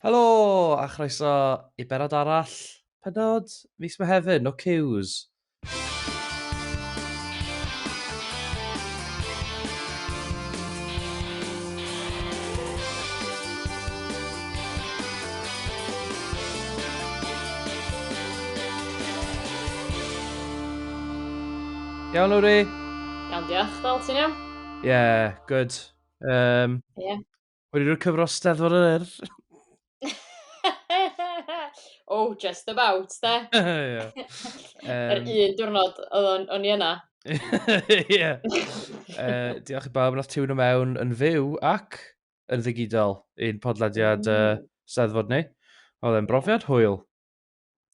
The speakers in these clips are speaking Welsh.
Helo, a chroeso i benod arall. Pennod, mis Mehefin, no Cews. Iawn, Lowri? Iawn, diolch, fel ti'n iawn? Yeah, good. Ie. Wedi rhoi cyfro Steddfod yr Yr. Oh, just about, de. Ie. Yr un diwrnod o'n i yna. Ie. Diolch i bawb nath tiwn o mewn yn fyw ac yn ddigidol i'n podlediad Steddfod ni. Oedd e'n brofiad hwyl.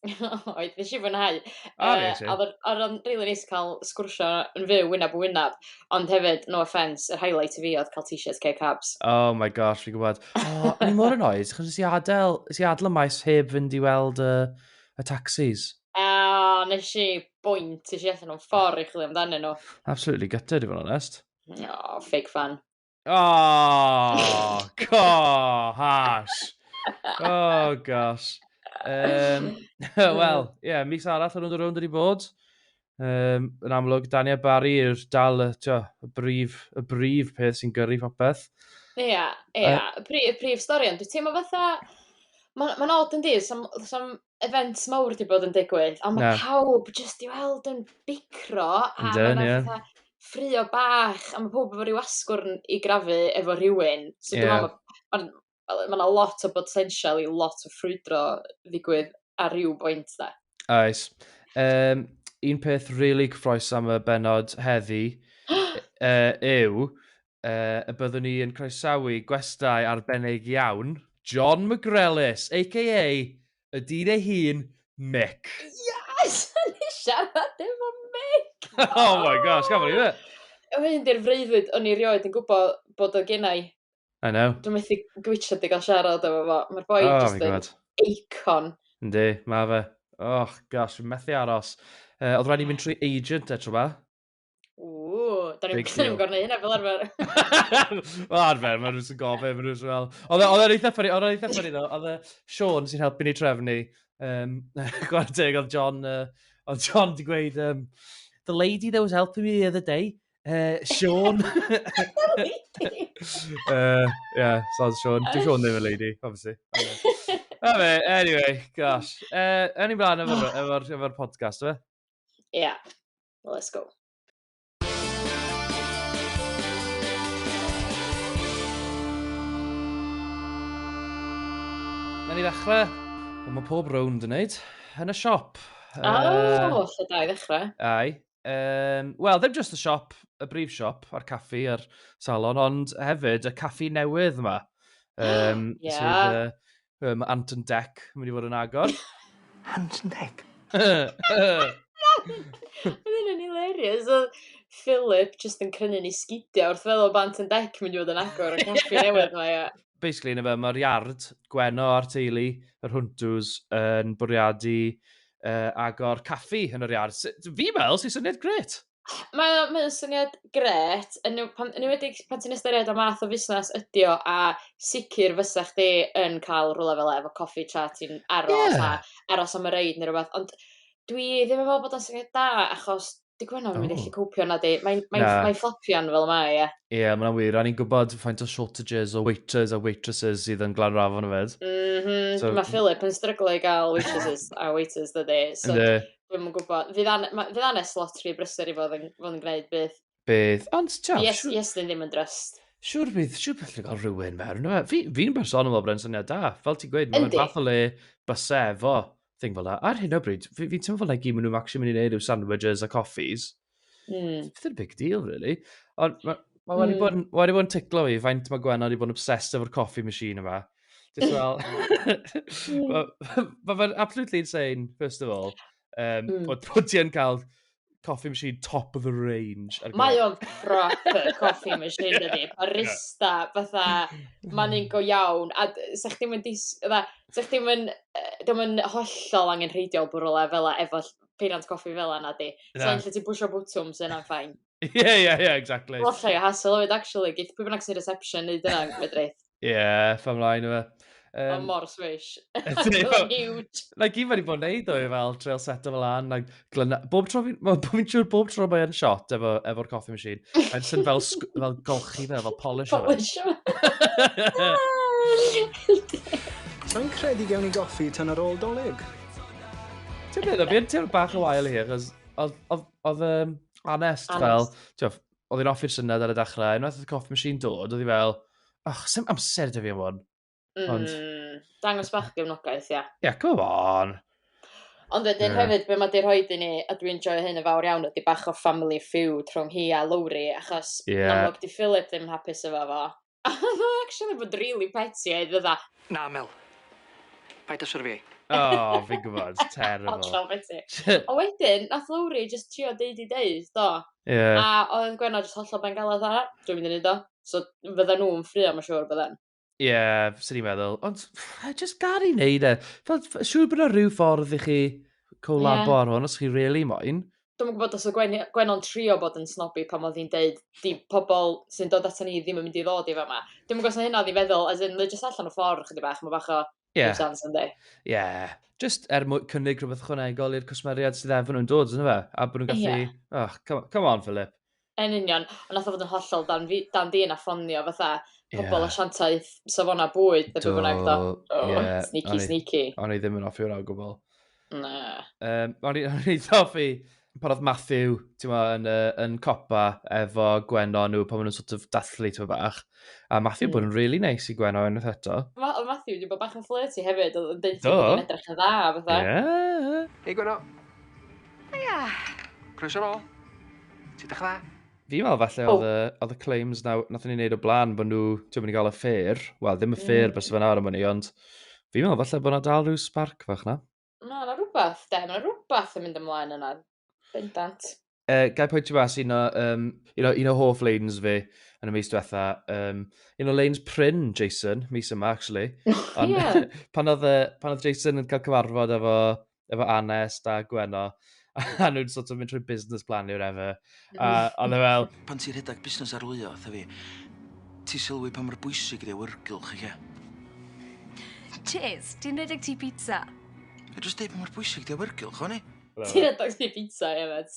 Oedd, nes i fwynhau. A nes i. Oedd o'n rili neis cael sgwrsio yn fyw wynab yn wynab, ond hefyd, no offence, yr highlight i fi oedd cael t-shirts K-Cabs. Oh my gosh, fi'n gwybod. O, o'n i mor annoyed, chos nes i adael y maes heb fynd i weld y taxis. Nes i bwynt, nes i allan nhw'n ffordd i chwilio amdanyn nhw. Absolutely gutted, i fod yn honest. Oh, fake fan. Oh, gosh. Oh, gosh. Wel, ie, mis arall o'n nhw'n dod rownd wedi bod. Yn amlwg, Dani a Barry yw'r dal y brif peth sy'n gyrru popeth. Ie, y prif stori, ond dwi'n teimlo fatha, mae'n odd yn di, some events mawr wedi bod yn digwydd, ond mae pawb jyst i weld yn bicro, a mae'n fatha ffrio bach, a mae pawb efo ryw asgwrn i grafu efo rhywun, so dwi'n meddwl mae'n lot o potensial i lot o ffrwydro ddigwydd ar ryw bwynt, da. Oes. Un peth really cyffroes am y benod heddi yw y byddwn ni yn croesawu gwestai arbennig iawn, John McGrellis, a.k.a. y dyn ei hun, Mick. Yes! Ni siarad efo Mick! Oh my gosh, gafon ni fe? Hyn di'r freuddwyd o'n i rioed yn gwybod bod o gennau. I know. Dwi'n methu gwitcha di gael siarad efo fo. Mae'r boi just yn eicon. Yndi, ma fe. Oh gosh, fi'n methu aros. Oedd rhaid i mynd trwy agent eto ba. Da ni'n gorau hynna fel arfer. Wel, arfer, mae'n rhywun sy'n gofyn, mae'n rhywun sy'n fel... Oedd e'n eitha ffynnu ddo, oedd Sean sy'n helpu ni trefnu. Gwaith teg, oedd John di gweud, the lady that was helping me the other day, Sean. Yeah, sounds Sean. Dwi'n Sean ddim y lady, obviously. Anyway, gosh. Yn i blaen efo'r podcast, o fe? Yeah, well, let's go. Na ni ddechrau. Mae pob rownd yn neud. Yn y siop. Lle da i ddechrau. Ai. Wel, ddim just y siop, y brif siop, a'r caffi a'r salon, ond hefyd y caffi newydd yma. Sydd mae Ant and Dec yn mynd i fod yn agor. Ant and Dec? Mae'n hynny'n hilarious. Philip just yn crynu ni sgidio wrth feddwl bod Ant and Dec mynd i fod yn agor y caffi newydd yma, ia. Basically, mae'r iard, Gweno a'r teulu, yr hwntws, yn bwriadu agor caffi yn yr iard. Fi meddwl sy'n syniad gret. Mae'n syniad gret, yn ywedig pan ti'n ystyried o math o fusnes ydi o, a sicr fysa chdi yn cael rhywle fel efo coffi chat ti'n aros a aros am y reid neu rhywbeth, ond dwi ddim yn meddwl bod o'n syniad da, achos di Gweno yn mynd i allu cwpio na di. Mae'n fflapian fel yma, ie. Ie, mae'n wir. A ni'n gwybod faint o shortages o waiters a waitresses sydd yn Glanrafon yfed. Mae Philip yn stryglo i gael waitresses a waiters, dydy. So, dwi'n yn gwybod. Fydd anes lot rhy brysur i fod yn gwneud byth. Bydd. Ond, tiaw... Yes, dyn ddim yn dryst. Siwr bydd lle gael rhywun mewn. Fi'n personol o bryn syniad da. Fel ti'n gweud, mae'n fath o le bysau efo. Thing fel da. Ar hyn o bryd, fi'n teimlo fel gyd maen nhw'n actually mynd i wneud yw sandwiches a coffees. It's a big deal, really. Ond mae wedi bod yn ticlo fi, faint mae Gwen wedi bod yn obsessed efo'r coffee machine yma. Just fel... Mae'n absolutely insane, first of all. Bod ti yn cael coffee machine top of the range. Mae o'n proper coffee machine, ydy. Barista, fatha, mae'n un go iawn. A sa'ch ddim yn hollol angen rheidiol bwrwle fel efo peiriant coffi fel yna, di. So, lle ti'n bwysio bwtwm sy'n yna'n ffain. Yeah, exactly. Lot llai o hassle o fyd, actually. Geith pwy bynnag sy'n reception neu dyna, medrith. Ffa mlaen o fe. O, mor swish. Ydy, Oedd o'n huge. na gyd wedi bod yn neud o i fel trail set o fel an. Bob tro fi'n siŵr bob tro mae'n shot efo'r coffee machine. Mae'n sy'n fel golchi fel polish o fe. Polish o. Sa'n credu gewn ni goffi tan ar ôl dolyg? Ti'n meddwl, fi'n teimlo bach o wael i hi, achos oedd Anest fel, oedd hi'n offi'r syniad ar y dechrau, unwaith oedd y coffee machine dod, oedd hi fel, sy'n amser dy fi am hwn. Dangos bach gefnogaeth, ia. Yeah, come on. Ond wedyn hefyd, be mae di rhoi i ni, a dwi'n joio hyn y fawr iawn, ydy bach o family feud rhwng hi a Lowri, achos amlwg di Philip ddim hapus efo fo. A oedd actually bod really petty ei ddydda. Na, Mel. Paid o syrfi. Fi'n gwybod, terrible. Hollol petty. O wedyn, nath Lowri just trio deud i deud, do. A oedd Gwenno just hollol bengalad ar, dwi'n mynd i neud o. So fydda nhw'n ffrio, mae'n siŵr bydden. Sy'n ni'n meddwl, ond just gad i wneud e. Siŵr bod yna rhyw ffordd i chi colabo ar hwn, os chi really moyn. Dwi'n gwybod os o Gwenno'n trio bod yn snobby pan oedd hi'n deud di pobl sy'n dod ata ni ddim yn mynd i ddod i fe yma. Dwi'n gwybod os hynna oedd i feddwl, as in, just allan o ffordd chydig bach, mae bach o nuisance yn di. Just cynnig rhywbeth ychwanegol i'r cwsmeriad sydd efo nhw'n dod, yna fe? A bod nhw'n gallu, come on, Philip. Yn union, ond nath o fod yn hollol dan dyn a ffonio fatha pobl asiantaeth safona bwyd, neu beth bynnag do. Sneaky. O'n i ddim yn offi o'r o gwbl. Na. O'n i ddoffi pan oedd Matthew yn copa efo Gwenno nhw pan maen nhw'n sort of dathlu ti'n bach. A Matthew bod yn really nice i Gwenno unwaith eto. Matthew wedi bod bach yn flirty hefyd, oedd yn deud bod yn edrych yn dda, fatha. Hei, Gwenno. Ia. Croeso ôl. Ti dech dda? Fi'n meddwl falle oedd y claims nath ni'n neud o blaen bod nhw ti'n mynd i gael y ffyr. Wel, ddim y ffyr bys fe nawr am hynny, ond fi'n meddwl falle bod yna dal rhyw spark fach na. Na rhywbeth, Mae rhywbeth yn mynd ymlaen yna. Bendant. Gai pwyntio bas un o hoff lanes fi yn y mis diwetha. Un o lanes pryn Jason, mis yma, actually. Pan oedd Jason yn cael cyfarfod efo Anest a Gwenno, a nhw'n sort of mynd trwy business plan i'r efo. Ond e fel... Pan ti'n rhedeg busnes arwylio, fi, ti sylwi pa mor bwysig ydi awyrgylch i chi. Cheers, ti'n rhedeg ti pizza? Ie, jyst deud pa mor bwysig ydi awyrgylch, o'n i? Ti'n rhedeg ti pizza, hefyd.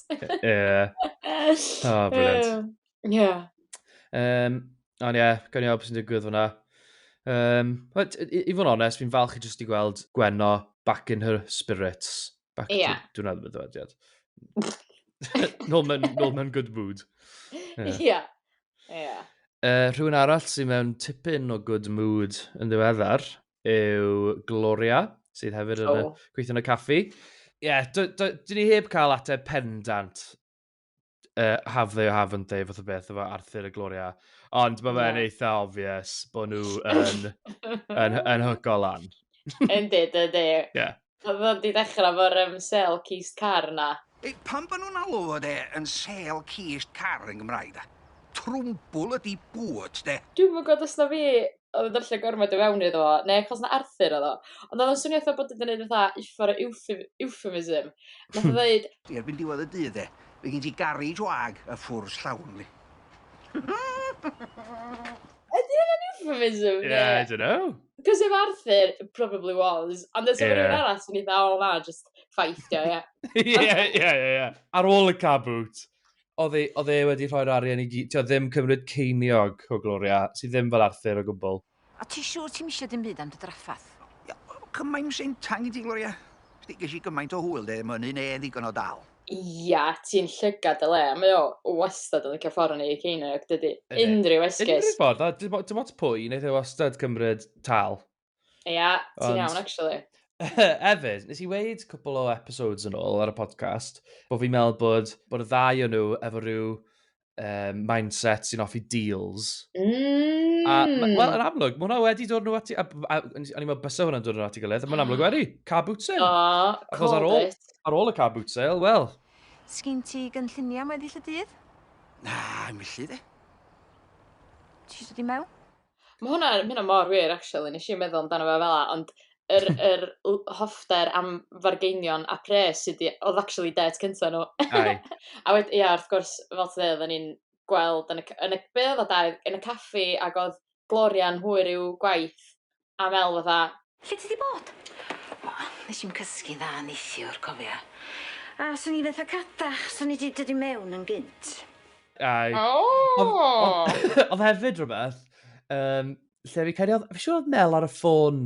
Brilliant. Ie. Ond ie, gawn ni beth sy'n digwydd hwnna. I fod yn onest, fi'n falch i jyst i gweld Gwenno back in her spirits. Dwi'n meddwl bod dywediad. Nôl mewn good mood. Ie. Rhywun arall sy'n mewn tipyn o good mood yn ddiweddar yw Gloria, sydd hefyd yn gweithio yn y caffi. Dyn ni heb cael ateb pendant have they or haven't they fath o beth efo Arthur a Gloria. Ond mae fe'n eitha obvious bod nhw yn hygo lan. Yndi. Oedd o'n di dechrau fo'r sale cist car na. Pan ba nhw'n alw o yn sale cist car yn Gymraeg da? Trwmbl ydi bwyd, de? Dwi'n gwybod os na fi oedd yn darllen gormod o fewn iddo fo, neu achos na Arthur oedd o. Ond oedd o'n swnio eitha bod yn gwneud fatha uffar o euphemism. Nath o ddeud... Erbyn diwedd y dydd, de, fe gen ti garage wag a ffwrs llawn li. Ydy hynny'n euphemism? Yeah, I don't know. Because if Arthur probably was, and there's somebody arall sy'n eitha, na, just ffaithio, Ie. Ar ôl y caboot, oedd e wedi rhoi'r arian i gyd, ddim cymryd ceiniog o Gloria, sydd ddim fel Arthur o gwbl. A ti siŵr ti'n misio dim byd am dy draffath? Cymaint sy'n tang i ti, Gloria. Ges i gymaint o hwyl, de, mae'n un ddigon o dal. Ia, ti'n llygad y le. Mae o wastad yn y cyffordd ni i ceiniog, dydy. Unrhyw esgus. Unrhyw ffordd, dim ots pwy, wneud e wastad cymryd tal. Ia, ti'n iawn, actually. Hefyd, nes i weid cwpl o episodes yn ôl ar y podcast, bod fi'n meddwl bod y ddau o nhw efo rhyw mindset sy'n offi deals. Wel, yn amlwg, mae hwnna wedi dod nhw ati... A ni'n meddwl bysau hwnna'n dod nhw ati gilydd, mae'n amlwg wedi. Car boot sale. Called it. Ar ôl y car boot sale, wel. Sgyn ti gynlluniau mae ddill y dydd? Na, yn millu, de. Ti eisiau di mewn? Mae hwnna mor wir, actually. Nes i'n meddwl amdano fe fel ond yr hoffter am fargeinion a pres oedd actually det cynta nhw. Ai. A wedi, wrth gwrs, fel ti dweud, ni'n gweld yn y caffi, ac oedd Gloria'n hwyr i'w gwaith. A Mel fatha, Lle ti di bod? Nes i'n cysgu dda neithiwr, cofia. A swn i fatha cadach, swn i di dod i mewn yn gynt. Ai. o! Oedd hefyd rhywbeth, lle fi credu, fi siŵr oedd Mel ar y ffôn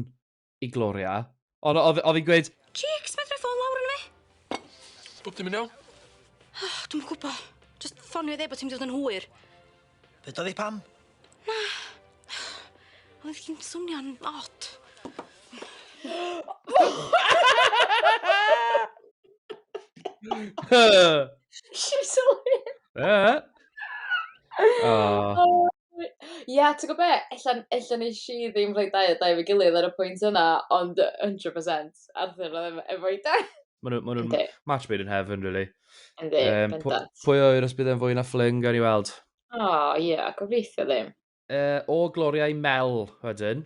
i Gloria, ond oedd hi'n gweud, Cheeks, medre ffôn lawr yn fi? Bob dim yn iawn? Dwi'n gwybod. Just ffonio i dde bod ti'n dod yn hwyr. Be doedd i pam? Oedd hi'n swnio'n od. She's so weird. Ia, ti'n gwybod be? Ella nes i ddim rhoi dau efo gilydd ar y pwynt yna, ond 100% Arthur oedd efo i dau. ma' nhw'n match made in heaven, really. Yndi, bendant. Pwy oer os bydd e'n fwy na ffling, gan i weld. Ia, gobeithio ddim. O Gloria i Mel, wedyn.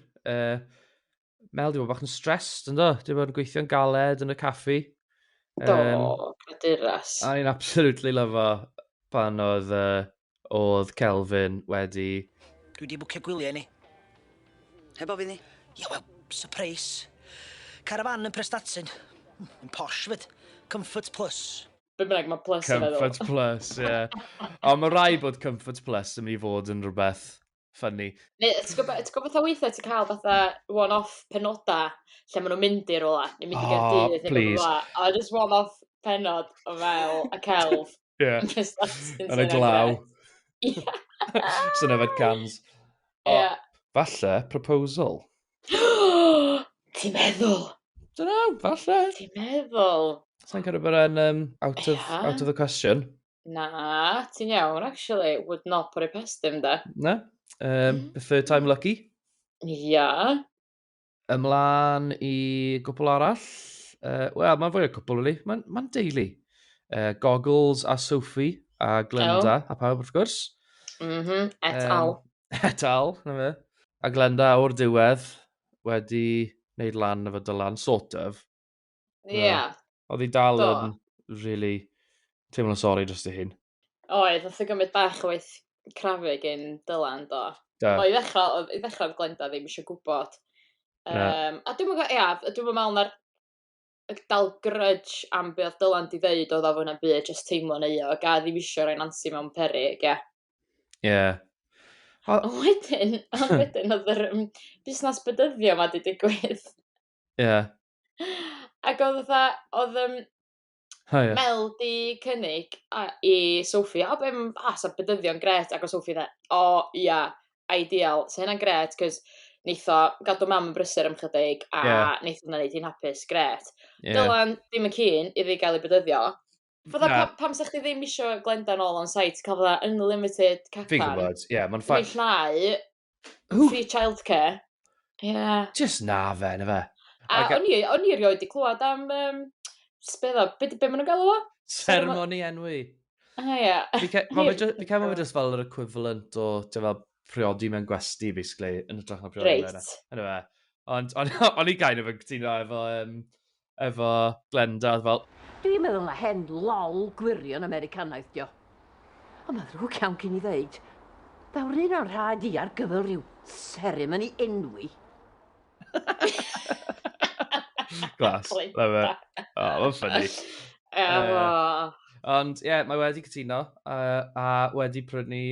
Mel, di bod bach yn stressed, ynddo? Di bod yn gweithio'n galed yn y caffi. Graduras. A ni'n absolutely lyfo pan oedd Kelvin wedi... Dwi wedi bwcio gwyliau ni. Heb ofyn ni? Ia, wel, surprise. Carafan yn Prestatyn. Yn posh fyd. Comfort Plus. Be bynnag mae plus yn meddwl. Comfort Plus, ie. Ond mae rai bod Comfort Plus yn mynd i fod yn rhywbeth ffynnu. Ti'n gwybod fatha weithiau ti'n cael fatha one-off penodau lle maen nhw'n mynd i'r ola. Ni'n mynd i Gaerdydd. Please. A just one-off penod o fel a celf. Ie. Yn y glaw. Sy'n yfed cans. Ie. Falle, proposal. Ti'n meddwl? Dyna, falle. Ti'n meddwl? Sa'n cael bod yn out of the question. Na, ti'n iawn, actually. Would not put it past him, da. Na? Third time lucky. Ia. Ymlaen i gwbl arall. Wel, mae'n fwy o gwbl, really. Mae'n deulu. Goggles a Sophie a Glenda a pawb, wrth gwrs. Et al. Et al, na fe. A Glenda o'r diwedd wedi wneud lan efo Dylan, sort of. Ie. Oedd hi dal yn really teimlo'n sori dros i hun. Oedd, oedd y gymryd bach o weith crafu gen Dylan, do. Da. I ddechrau'r Glenda ddim eisiau gwybod. A dwi'n meddwl na'r dal grudge am be oedd Dylan di ddeud oedd o fwyna byd just teimlo'n euog a ddim eisiau rhoi Nancy mewn peryg, ie. Ie. Ond wedyn oedd yr busnes bydyddio ma di digwydd. Ie. Ac oedd Mel di cynnig i Sophie, sa bydyddio'n gret, ac o Sophie dda, ia, ideal, sa hynna'n gret, cos neith o gadw mam yn brysur am chydig, a neith o'n neud hi'n hapus, gret. Dylan ddim yn cyn iddi gael ei bydyddio. Pam sa chdi ddim isio Glenda nôl on site, cael fydda unlimited cacan. Fi'n gwybod, ie, mae'n ffaith. Fi'n llnau, free childcare. Ie. Just na fe, na fe. A o'n i rioed i clywed am be maen nhw'n galw o? Sermoni enwi. Ie. Fi cael fe just fel yr equivalent o priodi mewn gwesti, basically, yn ytrach na priodi mewn. Yna fe. Ond o'n i gael efo'n cytuno efo Glenda, fel... Dwi'n meddwl na hen lol gwirion Americanaeth, dio. Ond mae ddrwg iawn cyn i ddeud. Dawr un o'r rhaid i ar gyfer rhyw seremoni enwi. Glas, na fe. Mae'n ffynnu. Ond, ie, mae wedi cytuno a wedi prynu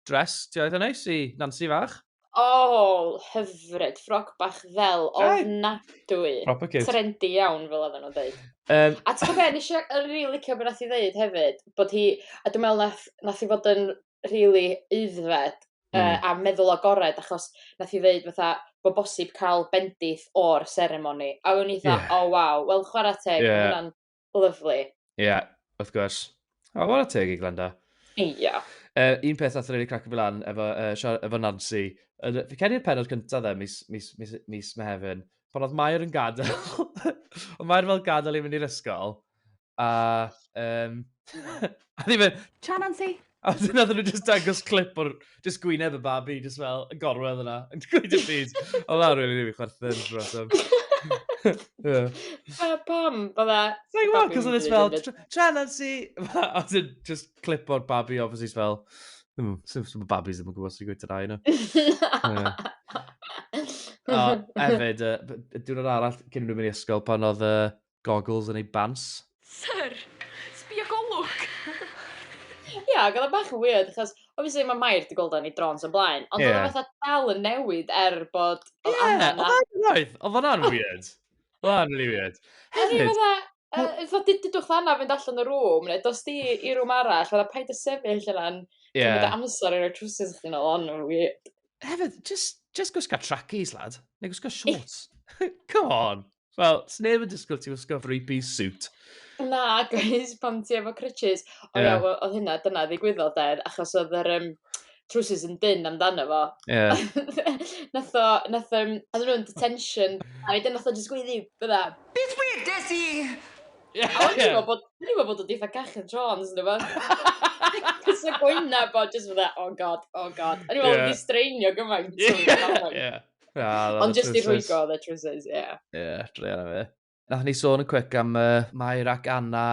dress, ti oedd yn neis i Nancy fach? Hyfryd, ffroc bach fel, ofnadwy. Proper cute. Trendy iawn, fel oedden nhw'n dweud. A ti'n gwybod, nes i rili licio beth nath i ddeud hefyd, bod hi, a dwi'n meddwl nath i fod yn rili eiddfed a meddwl agored, achos nath i ddeud fatha, bod bosib cael bendith o'r seremoni. A o'n i dda, waw, wel chwarae teg, hwnna'n lyflu. Ie, wrth gwrs. Chwarae teg i Glenda. Ie. Un peth nath rili craco fi lan efo Nancy. Fi cedi'r penod cyntaf mis Mehefin, pan oedd Mair yn gadael. Oedd Mair fel gadael i fynd i'r ysgol. A ddim yn... Tia, Nancy? A wedyn oedd nhw just dangos clip o'r just gwyneb y babi, just fel yn gorwedd yna. Yn gweud y byd. Oedd na rili fi chwerthin drosam. Pam, bydda... Like what? Cos oedd it's fel, Tia, Nancy! A wedyn just clip o'r babi, obviously, fel... Some babis ddim yn gwybod sy'n gweud yna, yna. Hefyd, diwrnod arall cyn nhw'n mynd i ysgol pan oedd goggles yn ei bans. Sir, sbio golwg. Ia, gyda bach yn weird, achos obviously mae Mair di gweld ni drons o blaen, ond oedd o fatha dal yn newid bod Anna na. Oedd hwnna'n weird. Oedd hwnna'n really weird. Hefyd. Fatha dydwch Anna fynd allan y rŵm, neu dos di i rŵm arall, fatha paid y sefyll yna'n cymryd amser i'r trwsus chdi nôl, ond yn weird. Hefyd, just gwisga trackies, lad. Neu gwisga shorts. Come on. Well, sneb yn disgwyl ti gwisgo three-piece suit. Na, guys, pam ti efo crutches. O ia, oedd hynna, dyna ddigwyddodd achos oedd yr trwsus yn dyn amdano fo. Nath nhw'n detention, a wedyn nath o just gweiddi, bydda. Beth weird, Desi? A wedyn ni'n gwybod bod o di fatha gach yn trons, yn efo. Cys y gwyna bod just fydda, oh god. A ni'n meddwl di strainio gymaint. Ond just i rhwygo oedd y trwsus, ie. Ie, dre yna fe. Nath ni sôn yn quick am Mair ac Anna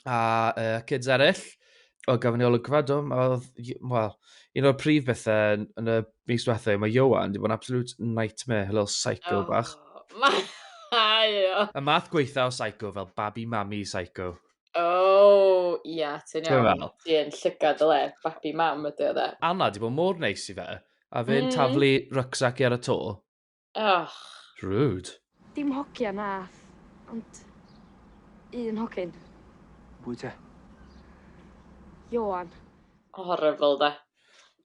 a kids eraill. O gafon ni olygfa, wel, un o'r prif bethau yn y mis diwethaf, mae Iowan wedi bod yn absolute nightmare, a little psycho bach. Y math gweitha o psycho fel babi mami psycho. Ia, ti'n iawn. Ti'n llygad y le, babi mam ydy o dde. Anna wedi bod mor neis i fe, a fe'n taflu rucksack ar y to. Rude. Dim hogia nath, ond un hogyn. Pwy te? Iowan. Horrible, da.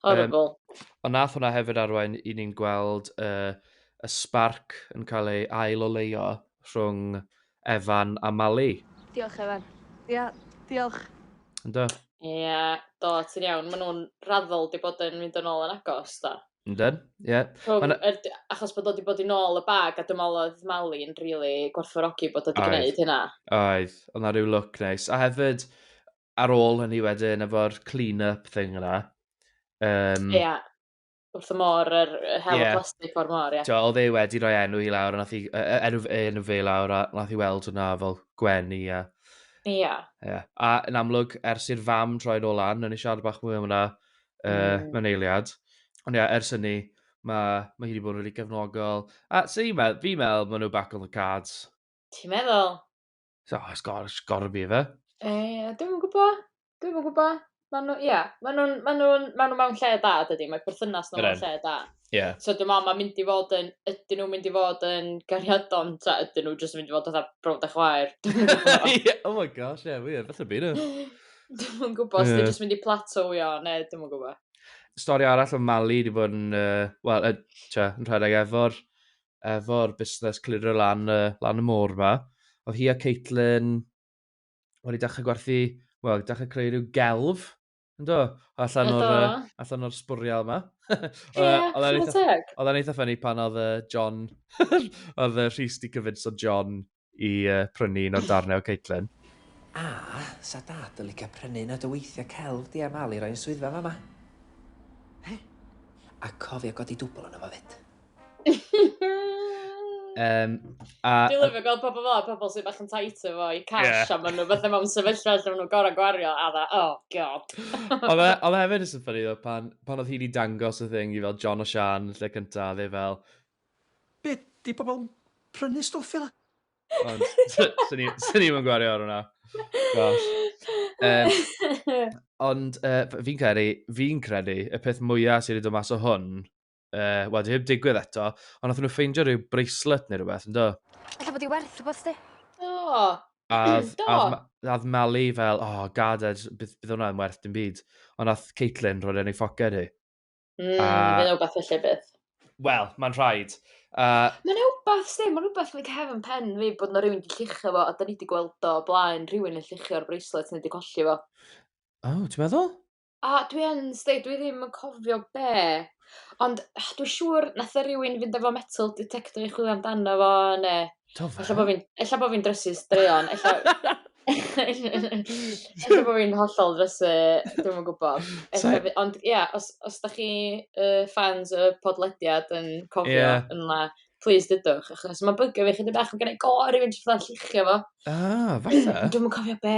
Horrible. Ond nath hwnna hefyd arwain i ni'n gweld y spark yn cael ei ail-oleio rhwng Efan a Mali. Diolch, Efan. Ia, diolch. Ynddo? Ia, do, ti'n iawn. Maen nhw'n raddol di bod yn mynd yn ôl yn agos, da. Yndyn, ie. Achos bod o di bod i nôl y bag, a dwi'n meddwl oedd Mali yn rili gwerthfawrogi bod o di gwneud hynna. Oedd, ond na rhyw look neis. A hefyd, ar ôl hynny wedyn, efo'r clean-up thing yna. Ia, wrth y môr, yr hel o plastig o'r môr, ia. Oedd e wedi rhoi enw i lawr, enw fe lawr, a nath i weld hwnna fel gwenu, a... Ia. A yn amlwg, ers i'r fam troi nôl lan, yn ei siarad bach mwy am hwnna mewn eiliad. Ond ia, ers hynny, mae hi wedi bod yn really gefnogol. A fi'n meddwl maen nhw back on the cards. Ti'n meddwl? It's gotta be fe. Dwi'n gwybod. Maen nhw mewn lle da, dydy. Mae perthynas nhw mewn lle da. So dwi'n meddwl, ydyn nhw'n mynd i fod yn gariadon, ta ydyn nhw jyst yn mynd i fod oedd brawd a chwaer. Oh my gosh, wir, falle byd nhw. Dwi'n gwybod, os di jyst mynd i platowio, neu dwi'n gwybod. Stori arall o Mali wedi bod yn, yn rhedeg efo'r busnes clirio lan y môr yma. Oedd hi a Caitlin wedi dechrau gwerthu, dechrau creu rhyw gelf, ynddo? Allan o'r sbwriel yma. Oedd e'n eitha ffynnu pan oedd John, oedd Rhys di cyfyd o John i prynu un o'r darnau o Caitlin. Sa dad yn licio prynu na dy weithiau celf di a Mali roi'n swyddfa fama. A cofio godi dwbl yna fo fyd. Dwi'n lyfio gweld pobl sy'n bach yn tight efo i cash a maen nhw bethau mewn sefyllfa lle maen nhw'n gorau gwario a dda, oh god. Oedd hefyd yn ffynnu pan oedd hi wedi dangos y thing i fel John o Sian lle cynta, dde fel... Be, di pobl prynu stwff i la? Sy'n ni'n gwario ar hwnna. Gosh. Ond fi'n credu y peth mwyaf sydd wedi dod mas o hwn, wedi heb digwydd eto, ond nath nhw ffeindio rhyw bracelet neu rhywbeth, ynddo? Alla bod i werth rhywbeth di? A Mali fel, gaded, bydd hwnna'n werth dim byd. Ond nath Caitlin roed yn ei ffoced hi. Fy'n rhywbeth felly bydd. Wel, mae'n rhaid. Mae'n rhywbeth like Mehefin pen fi bod na rhywun wedi lluchio fo, a da ni wedi gweld o blaen rhywun yn lluchio'r bracelet neu wedi colli fo. Ti'n meddwl? Dwi ddim yn cofio be. Ond dwi'n siŵr nath o rhywun fynd efo metal detector i chwilio amdano fo, ne. Ella bo fi'n drysu straeon. Ella bo fi'n hollol drysu, dwi'n yn gwybod. Ond ia, os da chi fans y podlediad yn cofio yn la, please dydwch. Achos mae'n bygio fi chydig bach yn gwneud rhywun jyst fatha lluchio fo. Falle. Dwi'n yn cofio be,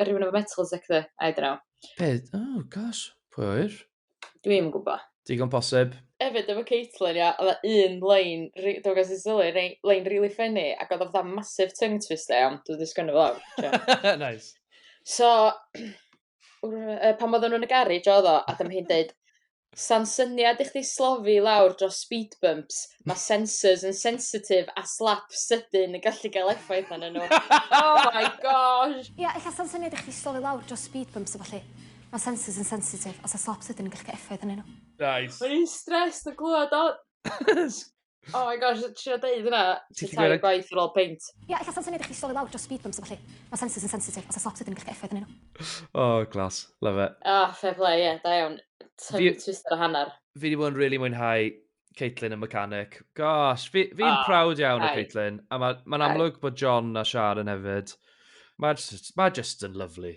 rhywun efo metal detector, I don't know. Be? Gosh, pwy oer? Dwi'n yn gwybod. Digon posib. hefyd efo Caitlin, ia, oedd un lein, dwi'n gwybod sy'n sylwi, lein really funny, ac oedd o fatha massive tongue twister, iawn, dwi'n wedi sgwennu fel awr. Nice. So, pan oedden nhw'n y garage oedd o, a dyma hi'n deud, sa'n syniad i chdi slofi lawr dros speed bumps, mae sensors yn sensitif a slap sydyn yn gallu gael effaith arnyn nhw. Oh my gosh! Ia, ella sa'n syniad i chdi slofi lawr dros speed bumps o falle. Mae sensors yn sensitif, os a slap sydyn yn gallu gael effaith arnyn nhw. Nice. Mae'n i'n stres na glwad o. Oh my gosh, ti'n deud yna, ti'n tair gwaith ar ôl peint. Ia, ella sa'n syniad i chdi slofi lawr dros speed bumps o falle. Mae sensors yn sensitif, os a slap sydyn yn gallu gael effaith arnyn nhw. Oh, glas. Love it. Fair play, ie, da iawn. Tongue twister a hanner. Fi wedi bod yn really mwynhau Caitlin y mechanic. Gosh, fi'n proud iawn o Caitlin. A mae'n amlwg bod John a Sharon hefyd. Mae just yn lovely.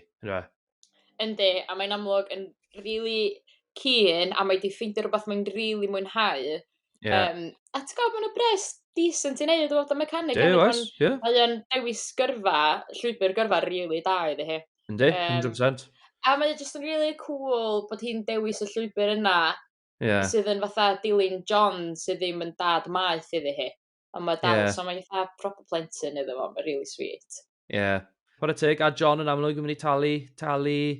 Yndi, a mae'n amlwg yn really keen, a mae di ffeindio rhywbeth mae'n really mwynhau. A ti'n gwybod, mae'n y bres decent i wneud o fod y mechanic. Mae'n dewis gyrfa, llwybr gyrfa really da iddi hi. Yndi, 100%. A mae'n just yn really cool bod hi'n dewis y llwybr yna, sydd yn fatha dilyn John, sydd ddim yn dad maeth iddi hi. A mae dal, so mae'n fatha proper plentyn iddo fo, mae'n really sweet. Chwarae teg, a John yn amlwg yn mynd i talu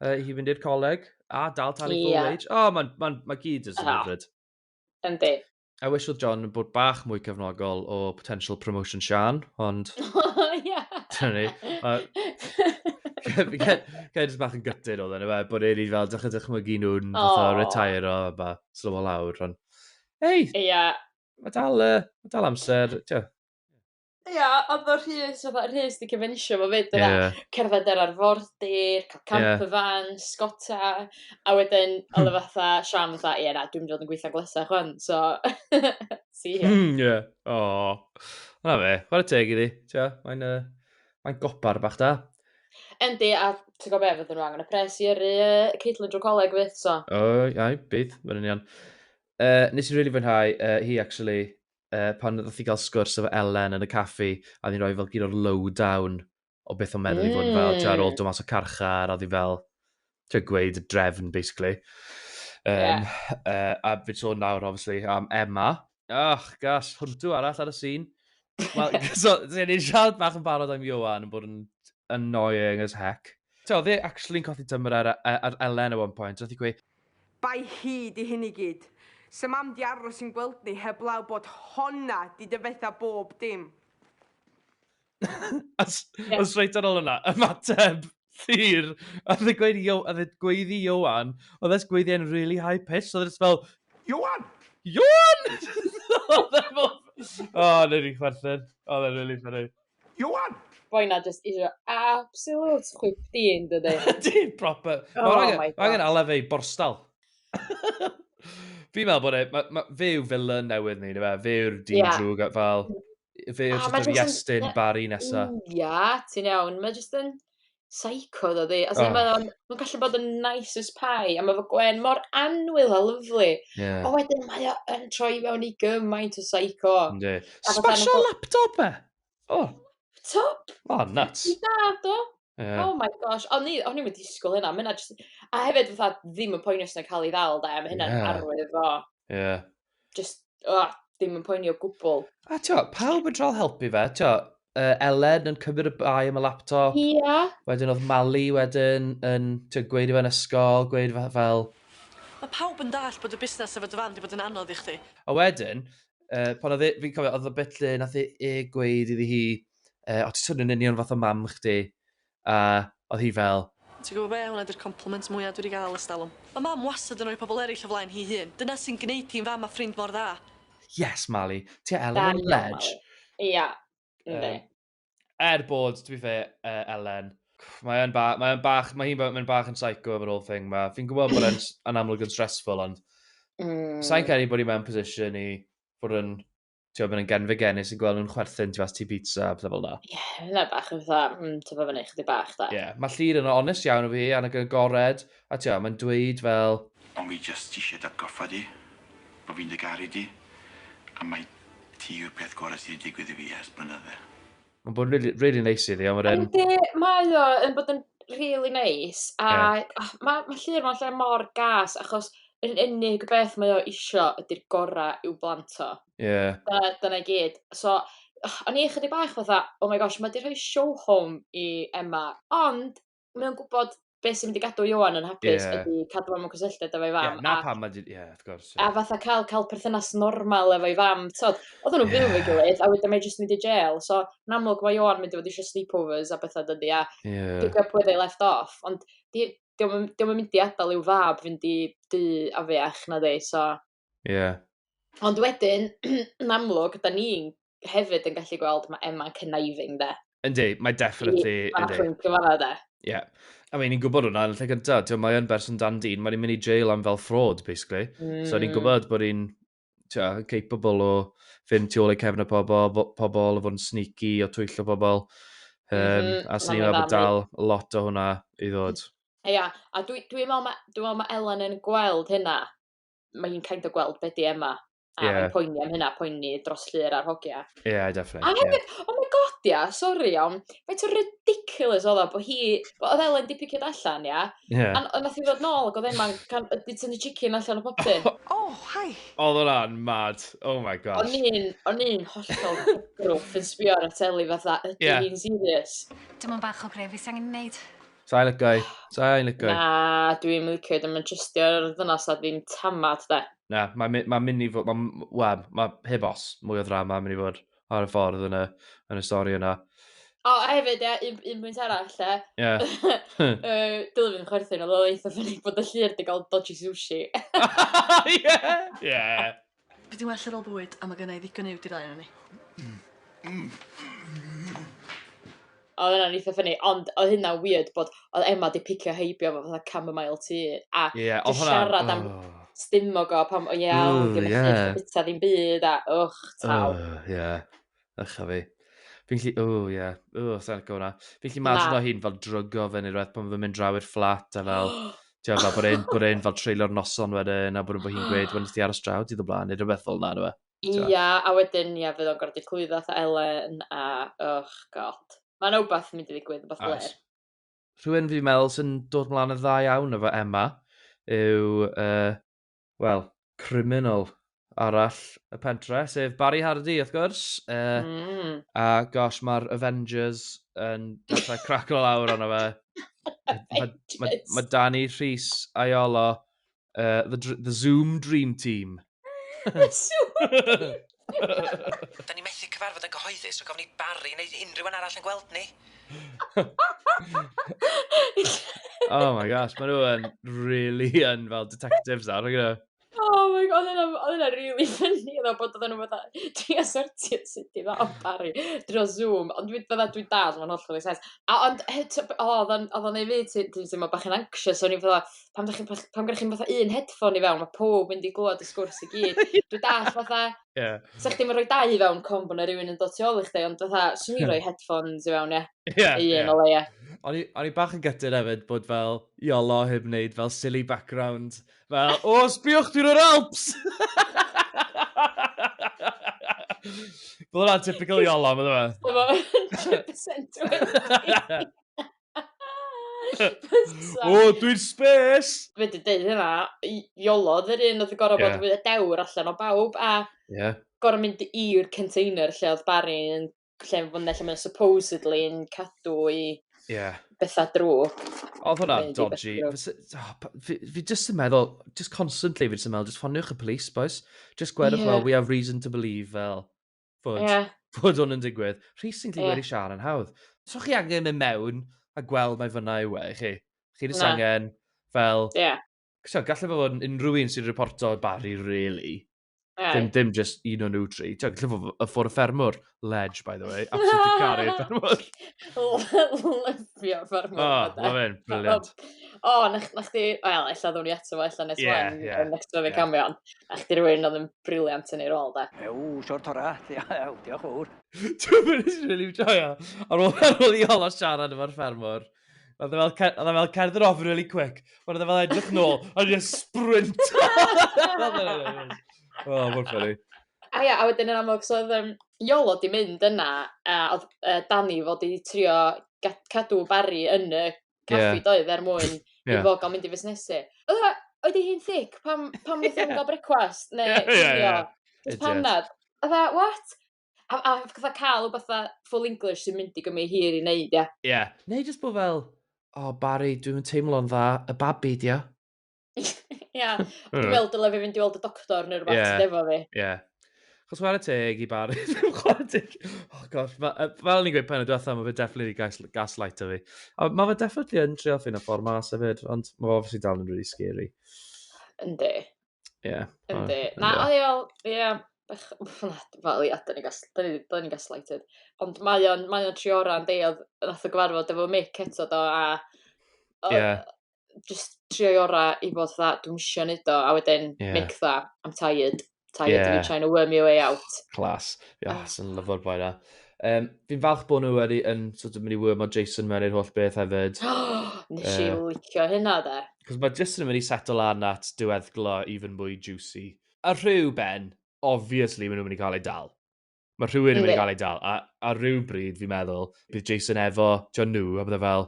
hi fynd i'r coleg, a dal talu full age. O, mae gyd yn hyfryd. Yndi. I wish oedd John yn bod bach mwy cefnogol o potential promotion Sian, ond... Dyna ni. Gael bach yn gytid oedd yna, bod e'n i fel dychmygu nhw'n fatha retire o slow o lawr, ond... Hei! Mae dal amser, tio. Ia, oedd o'r rhys di cyfensio fo fyd yna. Cerdded ar arfordir, cael camper van, scota, a wedyn oedd o fatha, Sian fatha, ie na, dwi'n mynd yn gweithio glesach chwan, so, see here. Na fe, chwarae teg iddi, mae'n gopar bach da. Yndi, a ti'n gwybod be, fydden nhw angen y pres i yrru Caitlin drwy coleg fydd, so. Bydd, fydd yn iawn. Nes i'n rili fwynhau, hi actually, pan ddeth i gael sgwrs efo Ellen yn y caffi, a ddi'n rhoi fel gyd o'r lowdown o beth o'n meddwl i fod yn fel, ar ôl dod mas o carchar, a ddi fel, ti'n gweud y drefn, basically. A fi'n sôn nawr, obviously, am Emma. Gosh, hwntw arall ar y sîn. So, ni'n siarad bach yn barod am Ioan yn bod yn annoying as heck. So, dde actually'n colli tymor ar Ellen at one point, oedd hi gweud, bai hi di hyn i gyd. Sa mam di aros yn gweld ni heblaw bod honna di dyfetha bob dim. Os reit ar ôl yna, ymateb thyr, a dde gweiddi Ioan, oedd e's gweiddi yn really high pitch, oedd e's fel, Ioan! Ioan! Nid i'n chwerthin. Oedd e'n really funny. Ioan! Boina just isio absolute chwipdyn, dydy. Di, proper. Mae angen alef ei borstal. Fi'n meddwl bod fe yw villain newydd ni, fe yw'r D-drwg, fel, fe yw'r just yr iestyn bari nesa. Ia, ti'n iawn, mae just yn psycho, dodi. As in, mae'n gallu bod yn nice as pie, a mae fo Gwen mor anwyl a lyflu. O wedyn, mae o yn troi mewn i gymaint o psycho. Special laptop e? Laptop? Nuts. I dad o. Oh my gosh, o'n i'n mynd disgwyl hynna, a hefyd fatha ddim yn poenus na cael ei ddal da, mae hynna'n arwydd o. Just, ddim yn poeni o gwbl. A pawb yn trol helpu fe, Ellen yn cymryd y bai am y laptop. Wedyn oedd Mali wedyn yn gweud i fe'n ysgol, gweud fel... Mae pawb yn dall bod y busnes efo dy fan di bod yn anodd i chdi. A wedyn, pan fi'n cofio, oedd y bit le nath gweud iddi hi, o ti'n sôn yn union fath o mam chdi, a oedd hi fel... Ti'n gwybod be, hwnna ydy'r compliment mwyaf dwi wedi gael ystalwm. Mae mam wastad yn rhoi pobl eraill o flaen hi hun. Dyna sy'n gwneud hi'n fam a ffrind mor dda. Yes, Mali. Ti Ellen yn ledge. Ia, ynddi. Bod, to be fair, Ellen, mae'n bach yn psycho efo'r whole thing ma. Fi'n gwybod bod e'n amlwg yn stressful, ond sa'n cael bod i mewn position i fod yn... Ti'n mynd yn genfigennus sy'n gweld nhw'n chwerthin ti fas ti pizza, beth fel da. Hynna bach yn fatha, ti'n fyny chdi bach da. Mae Llyr yn honest iawn o fi, a'n gored, a mae'n dweud fel... Ond fi just eisiau datgoffa di, bod fi'n dy garu di, a mae ti yw'r peth gorau sydd wedi digwydd i fi ers blynydde. Mae'n bod yn really neis iddi, ond mae o yn bod yn really neis, a mae Llyr mewn lle mor gas, achos yr unig beth mae o isio ydy'r gorau i'w blant o. Dyna i gyd. So, o'n i chydig bach fatha, oh my gosh, mae di rhoi show home i Emma, ond mae'n gwybod beth sy'n mynd i gadw Ioan yn hapus ydy cadw am y cysylltiad efo'i fam. Na pam mae... wrth gwrs. A fatha cael perthynas normal efo'i fam. Oedden nhw'n byw efo'i gilydd, a wedyn mae jyst mynd i jail. So, yn amlwg mae Ioan mynd i fod eisiau sleepovers a bethau dydy, a pick up where they left off. Ond diolch yn mynd i adael i'w fab fynd i dy a feach na di, so... Ond wedyn, yn amlwg, da ni'n hefyd yn gallu gweld mae Emma'n conniving, de. Yndi, mae definitely... Mae'n chwynt gyfanna, de. Ie. I mean, ni'n gwybod hwnna yn lle gyntaf. Mae yn berson dan dyn, mae'n mynd i jail am fel fraud, basically. So ni'n gwybod bod hi'n capable o fynd tu ôl i cefn y pobl, o fod yn sneaky, o twyllo pobl. A sy'n ni'n meddwl dal lot o hwnna i ddod. Ia, a dwi'n meddwl mae Ellen yn gweld hynna. Mae hi'n kind o gweld beth i Emma. A mae'n poeni am hynna, poeni dros llyr ar hogia. Definitely. A hefyd, oh my god, sori iawn, mae'n to ridiculous oedd o, oedd Ellen di picio allan, ia? A nath i ddod nôl, oedd Emma'n di tynnu chicken allan o poptyn. Hi. Oedd hwnna'n mad, oh my gosh. O'n i'n hollol grwff yn sbio ar y teli fatha, ydy hi'n serious? Dim ond bach o gref, fi angen wneud. Sa'n lygai. Na, dwi'n licio, dwi'n justio'r ddynas a dwi'n tamad, de. Na, mae'n mynd i fod, mae hebos mwy o ddrama mynd i fod ar y ffordd yn y stori yna. O, hefyd, un pwynt arall, lle. Dylfyn chwerthin, oedd o'n eitha ffynnu bod y llyr di gael dodgy sushi. Fi di well ar ôl bwyd, a mae gennau ddigon i'w di rai yna ni. Oedd hynna'n eitha ffynnu, ond oedd hynna'n weird bod oedd Emma di picio heibio fo fatha chamomile tea, a di siarad am stimog o pam, iawn, di'n meddwl bita ddim byd, a taw. Ycha fi. Fi'n lli, sa'n go hwnna. Fi'n lli imagine o hi'n fel drygo fe'n unwaith pan fe'n mynd draw i'r fflat, a fel, bod e'n fel treulio'r noson wedyn, a bod hi'n gweud, wedyn ti aros draw, ti ddod blaen, neu rhywbeth fel yna, a wedyn, fydd o'n gorfod i clwyddo atho Ellen, a, god. Mae'n wbath mynd i ddigwydd, wbath ler. Rhywun fi'n meddwl sy'n dod mlaen yn dda iawn efo Emma yw, criminal arall y pentre, sef Barry Hardy, wrth gwrs. A gosh, mae'r Avengers yn dechrau craco lawr ono fe. Mae Danny Rhys a Iolo, the Zoom Dream Team. The Zoom Team? Da ni methu cyfarfod yn gyhoeddus, so gofyn ni Barry neu unrhyw arall yn gweld ni. Oh my gosh, maen nhw yn really yn fel detectives nawr, Oh my god, oedd hynna really funny ddo, bod oedden nhw fatha, dwi'n sortio sut i dda o Barry, drwy Zoom, ond dwi'n dal, mae'n hollol i sens. Ond, oedd o'n ei fi, ti'n teimlo bach yn anxious, o'n i'n fatha, pam gyda chi'n fatha un headphone i fewn, mae pob mynd i glwad y sgwrs i gyd. Dwi'n dall fatha, sa'ch ti'n rhoi dau i fewn com bod na rhywun yn dod tu ôl i chdi, ond fatha, swn i'n rhoi headphones i fewn, un o leia. O'n i bach yn gytid hefyd bod fel Iolo heb wneud fel silly background. Fel, sbiwch dwi'n o'r Alps! Bod hwnna'n typical Iolo, mae'n dweud. 100% wedi. Dwi'n space! Fe di dweud hynna, Iolo ddyr un oedd y gorau bod fwy o dewr allan o bawb, a gorau mynd i'r container lle oedd Barry yn lle mae'n supposedly yn cadw i bethau drwg. Oedd hwnna'n dodgy. Fi just yn meddwl, just constantly fi just yn meddwl, just ffoniwch y police, boys. Just gwedwch fel, we have reason to believe fel, fod hwn yn digwydd. Rhys sy'n glywed i Sian yn hawdd. So chi angen mynd mewn a gweld mae fyna yw chi. Chi just angen fel... Gallai fod unrhyw un sy'n reporto Barry, really. Dim just un o nhw tri. Gallai fod y ffordd y ffermwr. Ledge, by the way. Absolutely caru y ffermwr. Lyfio ffermwr. Mae fe'n brilliant. Na chdi... Wel, ella ddwn i eto fo, ella nes wan. Next to fi camion. Na chdi rhywun oedd yn briliant yn ei rôl, da. Siort ora. Diolch fawr. Dwi'n mynd i'n really joio. Ar ôl i olo siarad efo'r ffermwr. Oedd e fel cerdded off really quick. Oedd e fel edrych nôl. Oedd e'n sprint. Mor ffynnu. A wedyn yn amlwg, so oedd Iolo di mynd yna, a oedd Danny fod i trio cadw Barry yn y caffi doedd mwyn i fod gael mynd i fusnesu. Oeddi hi'n thic pam nath o'n gael brecwast, neu cinio, just panad. A dda, what? A fatha cael o fatha full English sy'n mynd i gymryd hir i wneud, ia. Ie. Neu jyst bod fel, Barry, dwi'n teimlo'n dda, y babi, dia. Ia, dwi'n meddwl dyle fi fynd i weld y doctor neu rhywbeth sydd efo fi. Ie. Chos chwarae teg i Barry. Chwarae teg. Oh gosh, fel ni'n gweud pen y diwethaf, mae fe definitely gaslight o fi. Mae fe definitely yn trio ffyn y ffordd mas hefyd, ond mae fe obviously dal yn really scary. Yndi. Ie. Yndi. Na, oedd i fel, ie, fel ia, da ni'n gaslighted. Ond mae o'n triora yn deuod, nath o gyfarfod efo Mick eto do, a just triora i bod dda, dwi'n misio neud o, a wedyn Mick dda, I'm tired of you trying to worm your way out. Clas. Sy'n lyfo'r boi na. Fi'n falch bod nhw wedi yn sort of mynd i wyrm o Jason mewn i'r holl beth hefyd. Nes i licio hynna, de. Cos mae Jason yn mynd i settle lan at diweddglo even mwy juicy. A rhyw ben, obviously, maen nhw'n mynd i cael ei dal. Mae rhywun yn mynd i cael ei dal. A rhyw bryd, fi'n meddwl, bydd Jason efo John nhw, a bydde fel,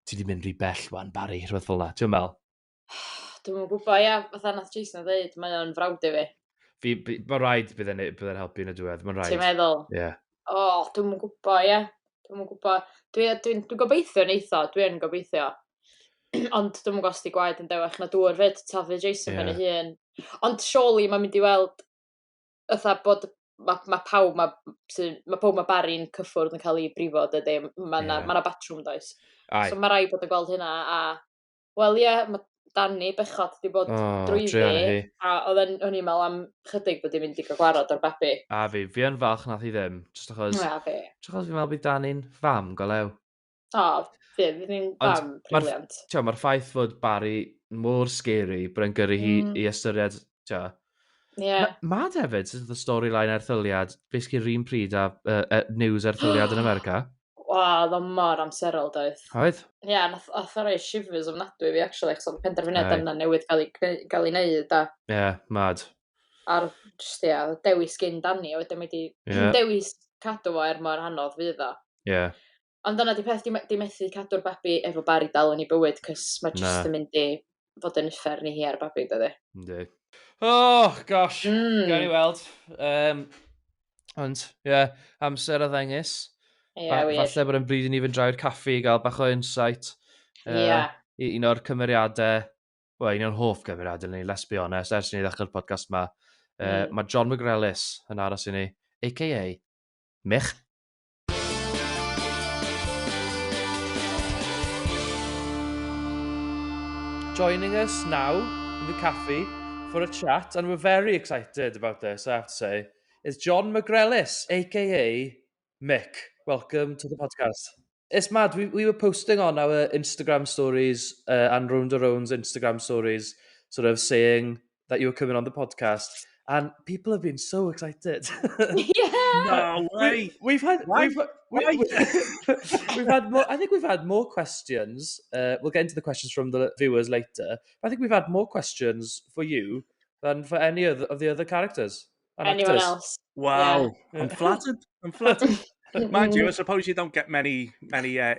ti di mynd rhy bell wan, Barry, rhywbeth fel na. Ti'n meddwl? Dwi'n gwybod, ia, fatha nath Jason o ddeud, mae o'n frawd i fi. Mae rhaid bydd e'n helpu yn y diwedd, mae'n rhaid. Ti'n meddwl? Ie. Dwi'n gwybod, ia. Dwi'n gwybod. Dwi'n gobeithio neitho, dwi'n gobeithio. Ond dwi'n gwybod os di gwaed yn dewech na dŵr fyd, taflu Jason fan ei hun. Ond surely mae'n mynd i weld, ytha bod mae pawb mae Barry'n cyffwrdd yn cael ei brifo, dydy. Mae na batrwm does. So mae rai bod yn gweld hynna, a wel ie, mae Danny bechod wedi bod drwyddi, a o'n i'n meddwl am chydig bod i'n mynd i gael gwarod o'r babi. A fi yn falch nath i ddim, just achos fi'n meddwl bydd Danny'n fam, golew. Fydd hi'n fam briliant. Mae'r ffaith fod Barry mor scary, bod e'n gyrru hi i ystyried, Mad hefyd, sydd y storyline erthyliad, basically rhywun pryd a news erthyliad yn America. Oedd o mor amserol, doedd. Oedd? Ie, nath o roi shivers ofnadwy fi, actually, chos oedd penderfyniad yna newydd gael ei wneud, da. Ie, mad. A'r, just ia, dewis gyn Danny, a wedyn wedi dewis cadw fo mor anodd fydd o. Ie. Ond dyna di peth di methu cadw'r babi efo Barry dal yn ei bywyd, cos mae just yn mynd i fod yn uffer ni hi ar babi, dydy. Yndi. Oh, gosh. Gawn ni weld. Ond, ie, amser a ddengis. Falle bod yn bryd i ni fynd drau'r caffi i gael bach o insight. Un o'r cymeriadau, un o'r hoff cymeriadau ni, let's be honest, ers ni ddechrau'r podcast yma. Mae John McGrellis yn aros i ni, a.k.a. Mick. Joining us now in the cafe for a chat, and we're very excited about this, I have to say, is John McGrellis, a.k.a. Mick. Welcome to the podcast. It's mad. We were posting on our Instagram stories and Rownd's Instagram stories, sort of saying that you were coming on the podcast, and people have been so excited. No way. We've had more. I think we've had more questions. We'll get into the questions from the viewers later. But I think we've had more questions for you than for any of the other characters. Anyone else? Wow. Yeah. I'm flattered. Mind you, I suppose you don't get many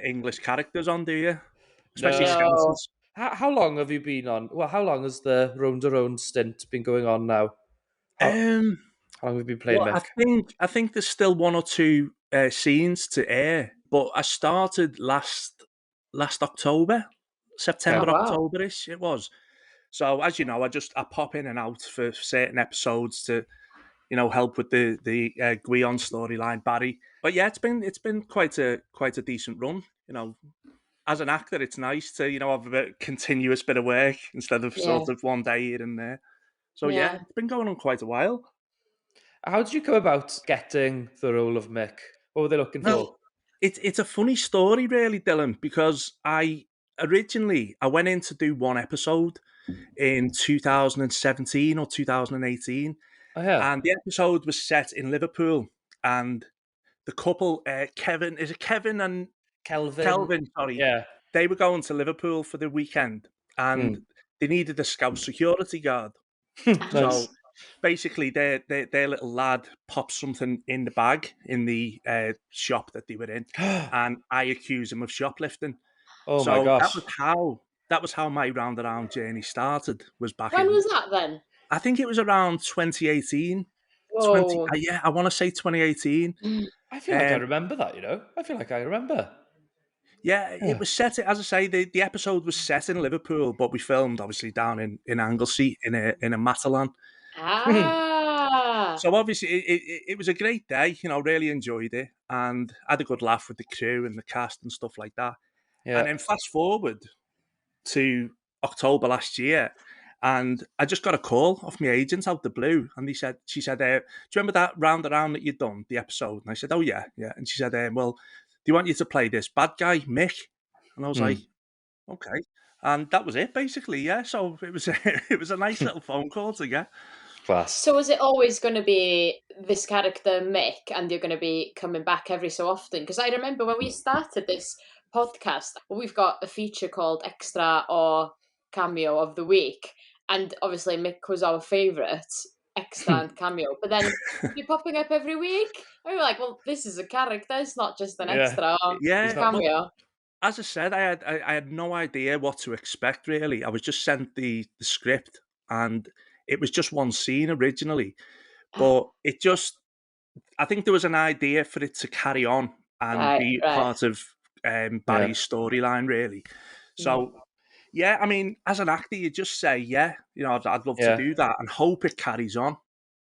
English characters on, do you? Especially skeletons. How long have you been on? Well, how long has the Rownd stint been going on now? How long have you been playing Mick? I think there's still one or two scenes to air, but I started last October, September, October-ish it was. So as you know, I pop in and out for certain episodes to, help with the Gwion storyline, Barry. But yeah, it's been quite a decent run. As an actor, it's nice to have a continuous bit of work instead of sort of one day here and there. So yeah, it's been going on quite a while. How did you come about getting the role of Mick? What were they looking for? Well, it's a funny story, really, Dylan, because I went in to do one episode in 2017 or 2018. Oh, yeah. And the episode was set in Liverpool, and the couple, Kevin and Kelvin, sorry. Yeah. They were going to Liverpool for the weekend, and they needed a scout security guard. So basically, their little lad popped something in the bag in the shop that they were in, and I accused him of shoplifting. Oh, my gosh. That how my round journey started. Was back When in. was that then? I think it was around 2018. Whoa. Yeah, I want to say 2018. I feel like I remember that, you know? I feel like I remember. Yeah, it was set, as I say, the episode was set in Liverpool, but we filmed, obviously, down in Anglesey, in a Matalan. Ah. So, obviously, it was a great day, you know, really enjoyed it, and had a good laugh with the crew and the cast and stuff like that. Yeah. And then fast forward to October last year, and I just got a call off my agent out the blue, and she said, do you remember that round that you'd done, the episode? And I said, oh yeah. And she said, well, do you want you to play this bad guy, Mick? And I was like, okay. And that was it, basically, yeah. So it was a nice little phone call to get. Class. So is it always going to be this character Mick, and you're going to be coming back every so often? Because I remember when we started this podcast, we've got a feature called Extra or Cameo of the Week, and obviously Mick was our favourite extra and cameo. But then you're popping up every week. And we were like, well, this is a character. It's not just an extra or cameo. Well, as I said, I had no idea what to expect, really. I was just sent the script, and it was just one scene originally. But it just, I think there was an idea for it to carry on and be part of Barry's storyline, really. So, yeah, I mean, as an actor, you just say, yeah, you know, I'd love to do that and hope it carries on.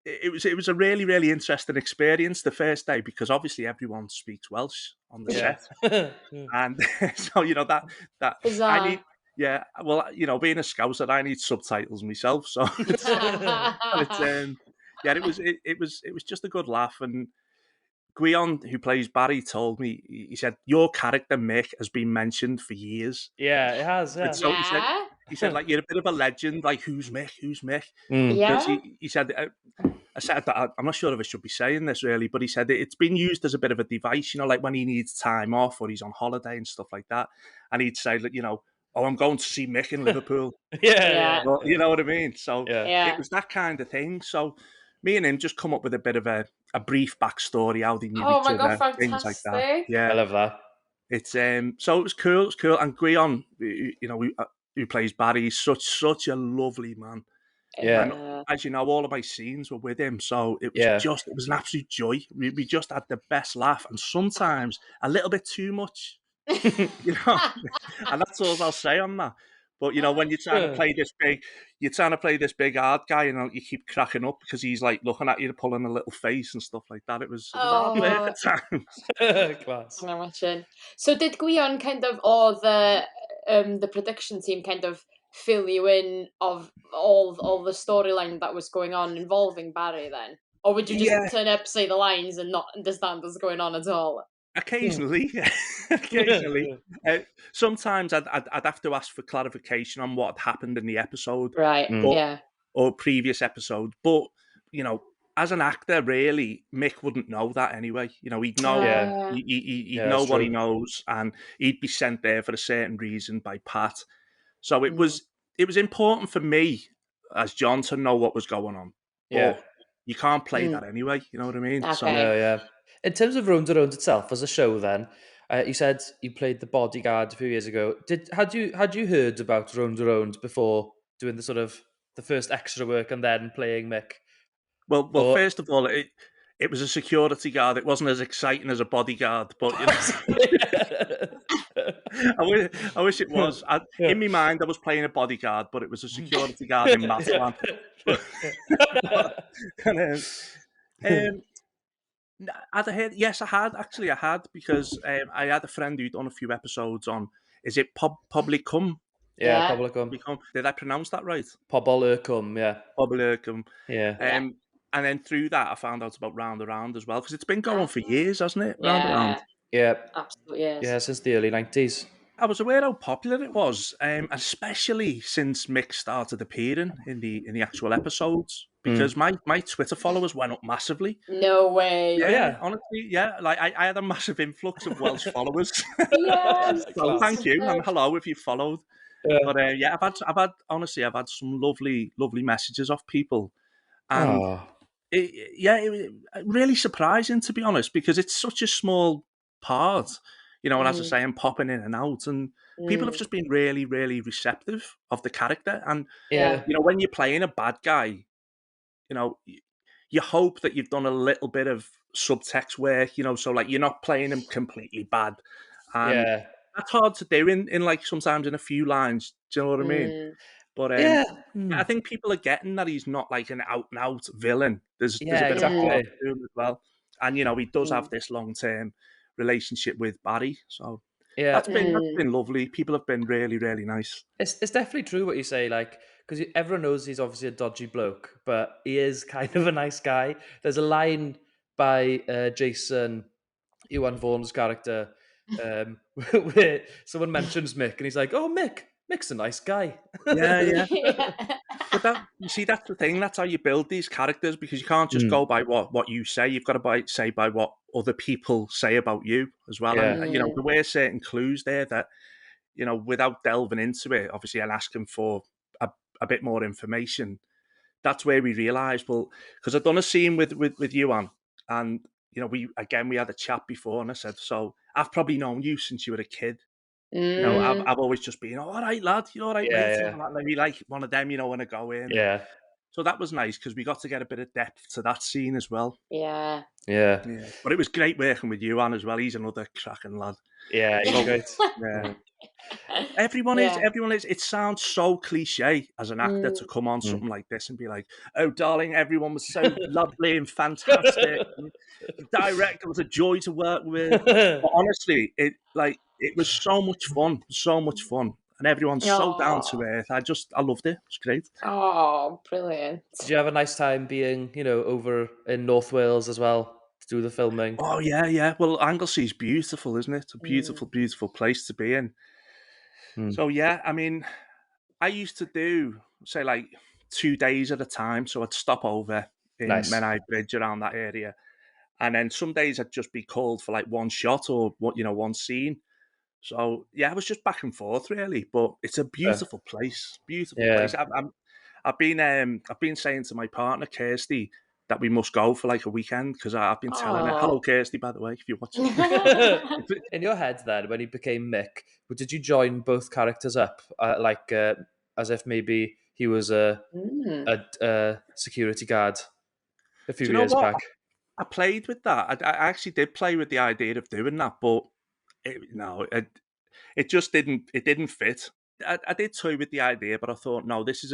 It was a really, really interesting experience the first day, because obviously everyone speaks Welsh on the set. And so, you know, that I need, well, you know, being a Scouser, I need subtitles myself. So it was just a good laugh. And Guion, who plays Barry, told me, he said, your character, Mick, has been mentioned for years. Yeah, it has, yeah. So he said, like, you're a bit of a legend, like, who's Mick? Yeah. He said, I said that I'm not sure if I should be saying this really, but he said it's been used as a bit of a device, you know, like when he needs time off or he's on holiday and stuff like that. And he'd say, you know, oh, I'm going to see Mick in Liverpool. Well, you know what I mean? So it was that kind of thing. So me and him just come up with a bit of a brief backstory, how they knew each other, God, things like that. Yeah, I love that. It's so it was cool. It's cool. And Guion, you know, who plays Barry, he's such a lovely man. Yeah. And as you know, all of my scenes were with him, so it was it was an absolute joy. We just had the best laugh, and sometimes a little bit too much, you know. And that's all I'll say on that. But you know, when you're trying to play this big hard guy, you know, you keep cracking up because he's like looking at you, pulling a little face and stuff like that. It was hard work at times. Class. I'm watching. So did Guion kind of, or the production team kind of fill you in of all the storyline that was going on involving Barry then? Or would you just turn up, say the lines, and not understand what's going on at all? Occasionally, occasionally. Sometimes I'd have to ask for clarification on what had happened in the episode, right? Or previous episode. But you know, as an actor, really, Mick wouldn't know that anyway. You know, he'd know, he'd know what he knows, and he'd be sent there for a certain reason by Pat. So it was important for me as John to know what was going on. But you can't play that anyway. You know what I mean? Okay. So, in terms of Rownd itself as a show, then you said you played the bodyguard a few years ago. Had you heard about Rownd before doing the first extra work and then playing Mick? Well, first of all, it was a security guard. It wasn't as exciting as a bodyguard, but you know. I wish it was. In my mind, I was playing a bodyguard, but it was a security guard in Matalan. Yes, I had, because I had a friend who'd done a few episodes on, is it Poblicum? Yeah, Poblicum. Did I pronounce that right? Poblicum, yeah. Poblicum. Yeah. And then through that, I found out about Rownd as well, because it's been going for years, hasn't it? Rownd. Yeah. Absolutely, yes. Yeah, since the early 90s. I was aware how popular it was, especially since Mick started appearing in the actual episodes, because my Twitter followers went up massively. No way. Yeah, honestly, yeah. Like I had a massive influx of Welsh followers. Yes. So thank you, and hello if you followed. Yeah. But I've had some lovely messages off people, and it was really surprising, to be honest, because it's such a small part. you know, and as I say, I'm popping in and out, and people have just been really, really receptive of the character. And Yeah. you know, when you're playing a bad guy, you know, you hope that you've done a little bit of subtext work, you know, so like you're not playing him completely bad, and Yeah. that's hard to do in like sometimes in a few lines. Do you know what I mean? But Yeah. I think people are getting that he's not like an out and out villain. There's Yeah, a bit of heart exactly. to him as well, and you know he does have this long term relationship with Barry, so Yeah. that's been lovely. People have been really, really nice. It's definitely true what you say, like, because everyone knows he's obviously a dodgy bloke, but he is kind of a nice guy. There's a line by Jason, Iwan Vaughan's character, where someone mentions Mick, and he's like, "Oh, Mick's a nice guy." Yeah. But that, you see, that's the thing. That's how you build these characters, because you can't just go by what you say. You've got to say by what other people say about you as well. Yeah. And you know, there were certain clues there that, you know, without delving into it, obviously, and asking for a bit more information, that's where we realised, well, because I'd done a scene with Yuan, and you know, we had a chat before, and I said, so I've probably known you since you were a kid. You know, I've always just been, all right, lad, you all right, mate? Yeah. And maybe like one of them, you know, when I go in. Yeah. So that was nice because we got to get a bit of depth to that scene as well. Yeah. Yeah. But it was great working with Yuan as well. He's another cracking lad. Yeah, he's great. Yeah. Everyone is. It sounds so cliche as an actor to come on something like this and be like, "Oh, darling, everyone was so lovely and fantastic. And the director was a joy to work with." But honestly, it was so much fun, and everyone's so down to earth. I loved it. It's great. Oh, brilliant! Did you have a nice time being, you know, over in North Wales as well to do the filming? Oh yeah. Well, Anglesea's beautiful, isn't it? It's a beautiful, beautiful place to be in. So yeah, I mean, I used to do, say, like 2 days at a time. So I'd stop over in Menai Bridge around that area. And then some days I'd just be called for like one shot or one scene. So yeah, I was just back and forth really. But it's a beautiful place. Beautiful place. I've been saying to my partner, Kirsty, that we must go for like a weekend, because I've been telling her, hello Kirsty, by the way, if you're watching. In your head then, when he became Mick, did you join both characters up, as if maybe he was a security guard a few years back? I played with that. I actually did play with the idea of doing that, but it just didn't fit. I did toy with the idea, but I thought, no, this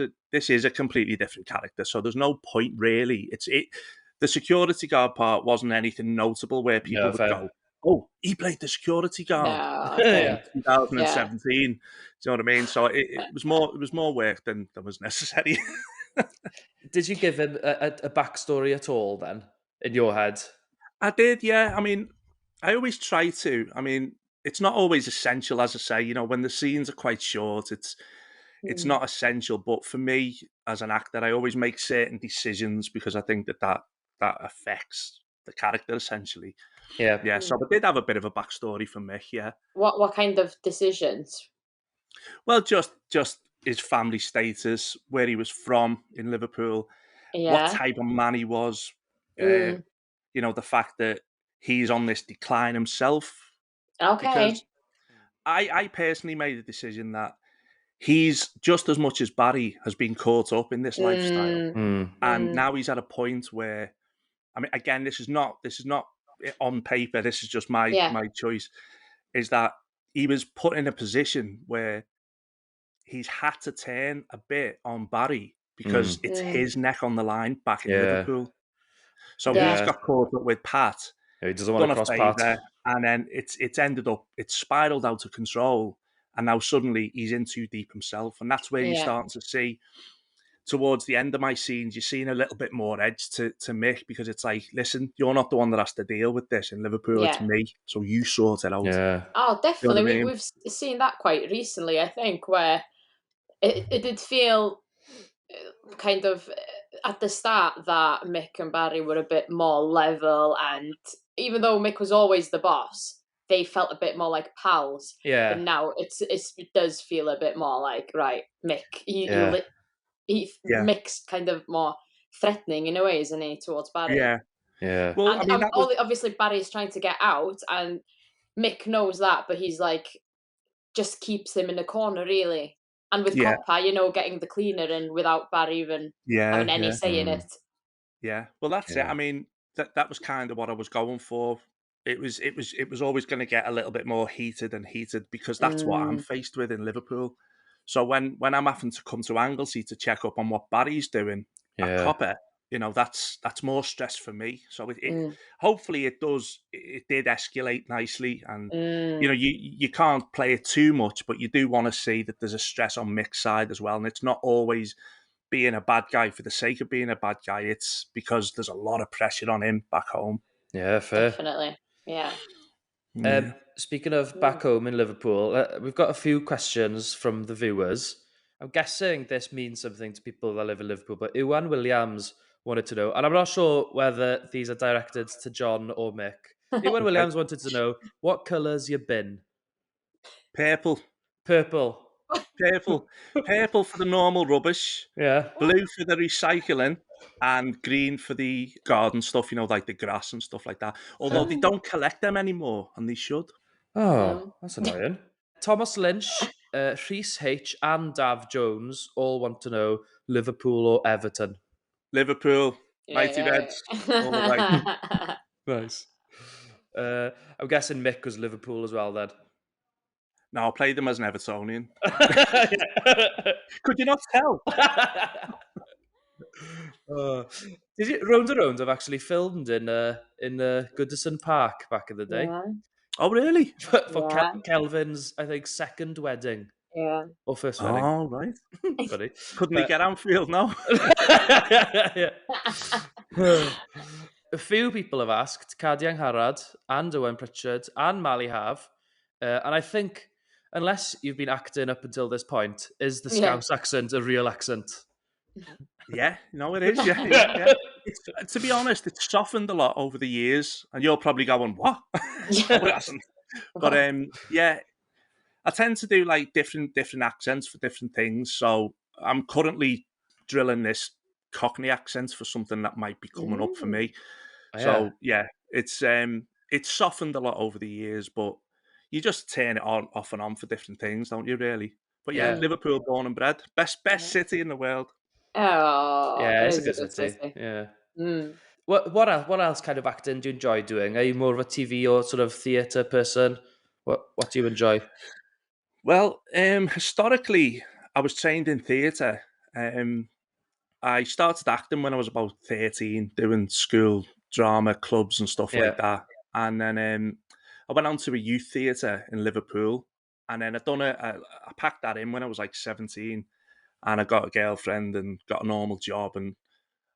is a completely different character, so there's no point really. The security guard part wasn't anything notable where people would go, "Oh, he played the security guard in 2017." Do you know what I mean? So it was more work than was necessary. Did you give him a backstory at all then, in your head? I did, yeah. I mean, I always try to. I mean, it's not always essential, as I say. You know, when the scenes are quite short, it's not essential. But for me, as an actor, I always make certain decisions because I think that affects the character essentially. Yeah. So I did have a bit of a backstory for Mick. Yeah. What kind of decisions? Well, just his family status, where he was from in Liverpool, what type of man he was. You know, the fact that he's on this decline himself. Okay. Because I personally made a decision that he's just as much as Barry has been caught up in this lifestyle, and now he's at a point where, I mean, again, this is not on paper. This is just my choice. Is that he was put in a position where he's had to turn a bit on Barry because it's his neck on the line back in Liverpool. So he's got caught up with Pat. Yeah, he doesn't want to cross Pat. And then it's spiraled out of control. And now suddenly he's in too deep himself. And that's where you're starting to see, towards the end of my scenes, you're seeing a little bit more edge to Mick, because it's like, listen, you're not the one that has to deal with this in Liverpool. It's me. So you sort it out. Yeah. Oh, definitely. You know what I mean? We've seen that quite recently, I think, where it did feel kind of at the start that Mick and Barry were a bit more level, and even though Mick was always the boss, they felt a bit more like pals. Yeah. And now it does feel a bit more like, right, Mick, Mick's kind of more threatening in a way, isn't he, towards Barry? Yeah. Yeah. Well, And I mean, obviously Barry's trying to get out, and Mick knows that, but he's like, just keeps him in a corner, really. And with Copper, getting the cleaner in without Barry even having any say in it. Yeah, well, that's it. I mean, that was kind of what I was going for. It was always going to get a little bit more heated because that's what I'm faced with in Liverpool. So when I'm having to come to Anglesey to check up on what Barry's doing at Copper, that's more stress for me. So hopefully it did escalate nicely, and you can't play it too much, but you do want to see that there's a stress on Mick's side as well, and it's not always being a bad guy for the sake of being a bad guy. It's because there's a lot of pressure on him back home. Yeah, fair. Definitely, yeah. Speaking of back home in Liverpool, we've got a few questions from the viewers. I'm guessing this means something to people that live in Liverpool, but Iwan Williams wanted to know, and I'm not sure whether these are directed to John or Mick. Iwan Williams wanted to know, what colour's your bin? Purple. Purple. Purple for the normal rubbish. Yeah. Blue for the recycling, and green for the garden stuff, like the grass and stuff like that. Although they don't collect them anymore, and they should. Oh, that's annoying. Thomas Lynch, Rhys H and Dav Jones all want to know Liverpool or Everton. Liverpool. Mighty Reds. All the way. Nice. I'm guessing Mick was Liverpool as well then. No, I'll play them as an Evertonian. Could you not tell? Did you Rownd have actually filmed in Goodison Park back in the day? Yeah. Oh, really? For Kelvin's, I think, second wedding. Yeah. Or first wedding. Oh, right. Funny. Couldn't they get Anfield now? A few people have asked, Cadian Harad and Owen Pritchard and Mally have, and I think, unless you've been acting up until this point, is the Scouse accent a real accent? Yeah, no, it is. Yeah. To be honest, it's softened a lot over the years, and you're probably going, "What?" No, it hasn't. But yeah, I tend to do like different accents for different things. So I'm currently drilling this Cockney accent for something that might be coming up for me. So yeah, it's softened a lot over the years, but you just turn it on, off and on for different things, don't you? Really. But yeah, Liverpool born and bred, best city in the world. Oh, yeah, it's a good city. Yeah. What else kind of acting do you enjoy doing? Are you more of a TV or sort of theatre person? What do you enjoy? Well, historically, I was trained in theatre. I started acting when I was about 13, doing school drama clubs and stuff like that. And then I went on to a youth theatre in Liverpool, and then I packed that in when I was like 17, and I got a girlfriend and got a normal job, and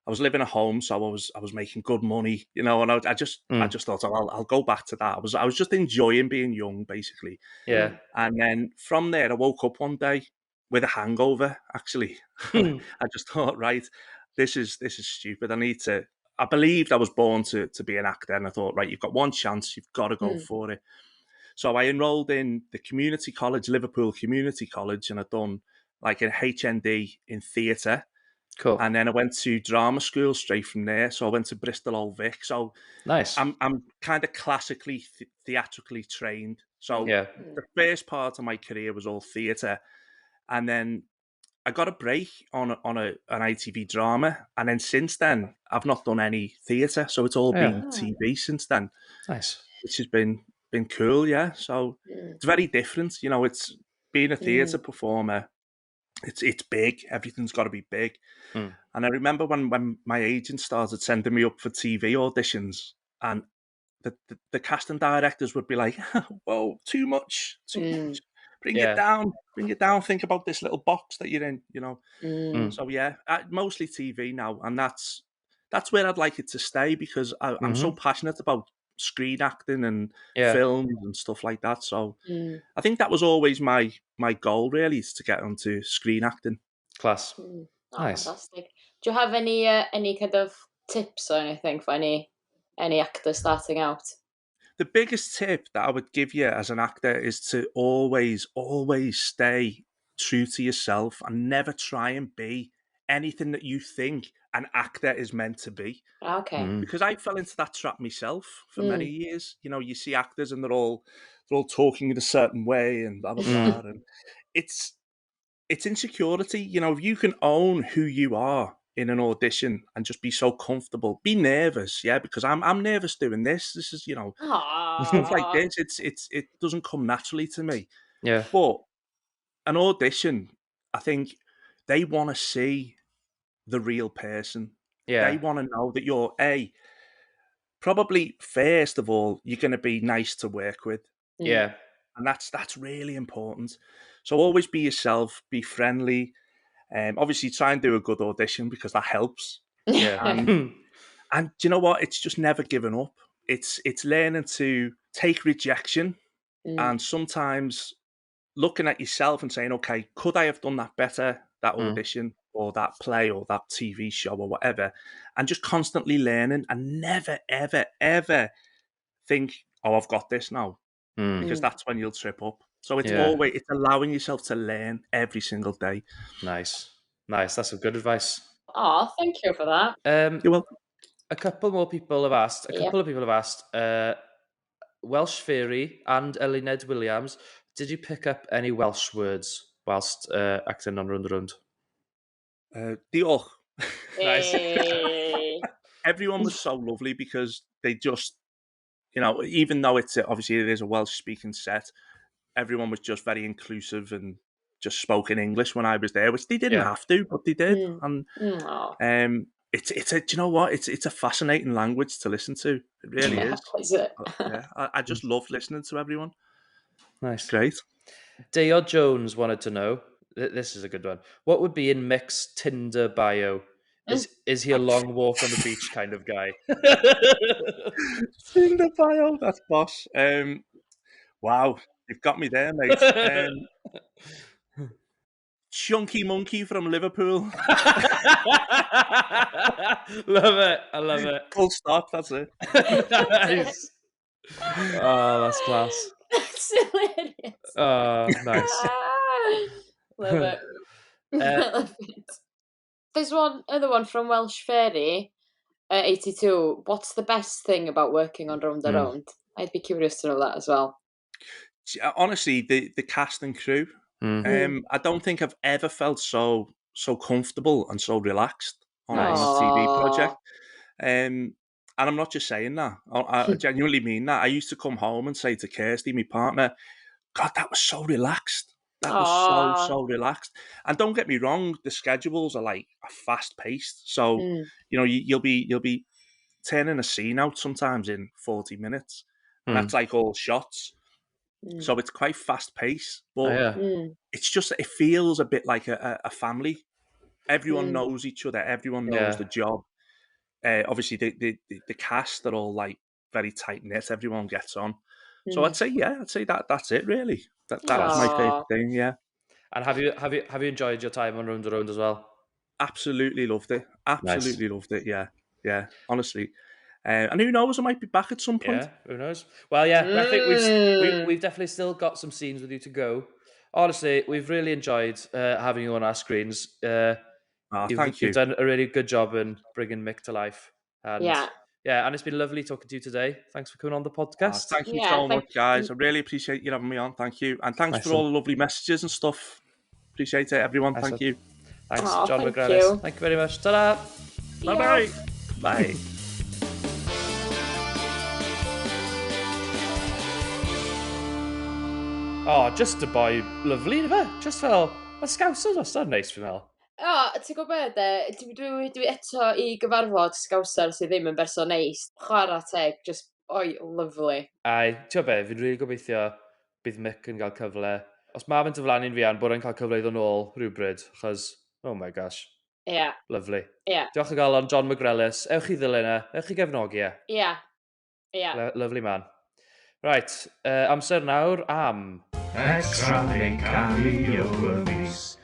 I was living at home, so I was making good money, and I just thought, I'll go back to that. I was just enjoying being young, basically. Yeah. And then from there, I woke up one day with a hangover. Actually, I just thought, right, this is stupid. I believed I was born to be an actor, and I thought, right, you've got one chance, you've got to go for it. So I enrolled in the community college, Liverpool Community College, and I'd done like an HND in theatre. Cool. And then I went to drama school straight from there. So I went to Bristol Old Vic. So nice. I'm kind of classically theatrically trained. So the first part of my career was all theatre, and then I got a break on an ITV drama, and then since then I've not done any theatre. So it's all been TV since then. Nice, which has been cool. Yeah. So it's very different. It's being a theatre performer. It's big. Everything's got to be big. And I remember when my agent started sending me up for TV auditions, and the casting directors would be like, "Whoa, too much. Bring it down. Think about this little box that you're in." So yeah, mostly TV now, and that's where I'd like it to stay, because I'm so passionate about screen acting and films and stuff like that. So I think that was always my goal, really, is to get onto screen acting. Class. Nice. Fantastic. Do you have any kind of tips or anything for any actor starting out? The biggest tip that I would give you as an actor is to always stay true to yourself and never try and be anything that you think an actor is meant to be. Okay. Because I fell into that trap myself for many years. You know, you see actors and they're all talking in a certain way and blah blah blah, and it's insecurity. You know, if you can own who you are in an audition and just be so comfortable, be nervous, yeah, because I'm nervous doing this. This is, you know, stuff like this. It doesn't come naturally to me. Yeah. But an audition, I think they want to see the real person. Yeah. They want to know that you're probably first of all, you're going to be nice to work with. Yeah. And that's really important. So always be yourself, be friendly. Obviously try and do a good audition because that helps. Yeah. And do you know what? It's just never giving up. It's learning to take rejection and sometimes looking at yourself and saying, okay, could I have done that better, that audition or that play or that TV show or whatever, and just constantly learning and never, ever, ever think, oh, I've got this now, because that's when you'll trip up. So it's always, it's allowing yourself to learn every single day. Nice. That's some good advice. Oh, thank you for that. You're welcome. A couple of people have asked, Welsh Fairy and Eluned Williams, did you pick up any Welsh words whilst acting on Rownd? Diolch. Nice. Everyone was so lovely because they just, you know, even though it's obviously it is a Welsh speaking set, everyone was just very inclusive and just spoke in English when I was there, which they didn't have to, but they did. And it's a, do you know what? It's a fascinating language to listen to. It really is. Is it? Yeah, I just love listening to everyone. Nice. Great. Deo Jones wanted to know, this is a good one, what would be in Mick's Tinder bio? Is he a long walk on the beach kind of guy? Tinder bio, that's boss. Wow, you've got me there, mate. Chunky monkey from Liverpool. Love it. I love it. Full stop, that's it. Nice. Oh, that's class. That's hilarious. Oh, nice. Love it. Love it. There's other one from Welsh Fairy, 82. What's the best thing about working on Rownd? I'd be curious to know that as well. Honestly, the cast and crew. I don't think I've ever felt so comfortable and so relaxed on a TV project. And I'm not just saying that. I genuinely mean that. I used to come home and say to Kirsty, my partner, God, that was so relaxed. That was so relaxed. And don't get me wrong, the schedules are like fast paced. So you know you'll be turning a scene out sometimes in 40 minutes, and that's like all shots. So it's quite fast paced, but it's just, it feels a bit like a family. Everyone knows each other. Everyone knows the job. Obviously, the cast are all like very tight knit. Everyone gets on. So I'd say that's it really. That's my favorite thing. Yeah. And have you enjoyed your time on Rownd as well? Absolutely loved it. Absolutely loved it. Yeah. Honestly. And who knows, I might be back at some point. Yeah, who knows? Well, yeah, I think we've definitely still got some scenes with you to go. Honestly, we've really enjoyed having you on our screens. Thank you. You've done a really good job in bringing Mick to life. And, yeah, and it's been lovely talking to you today. Thanks for coming on the podcast. Thank you so much, guys. I really appreciate you having me on. Thank you. And thanks for all the lovely messages and stuff. Appreciate it, everyone. Thank you. Thanks, John McGrellis. Thank you very much. Ta-da. Bye-bye. Bye. Oh, just a boi lovely, fe? Just fel, mae Scousers wastad neis fi'n meddwl. Ti'n gwybod be, dwi eto i gyfarfod Scouser sydd ddim yn berson neis. Chwarae teg, just, lovely. Ai, ti'n be, fi'n rili gobeithio bydd Mick yn cael cyfle. Os mae fe'n dyflannu'n fi bod e'n cael cyfle i ddod nôl rhywbryd, achos, oh my gosh. Ie. Lovely. Ie. Diolch o galon, John McGrellis. Ewch i ddilyn e, ewch i gefnogi e. Ie. Ie. Lovely man. Right, amser nawr am... Extra neu cameo y mis.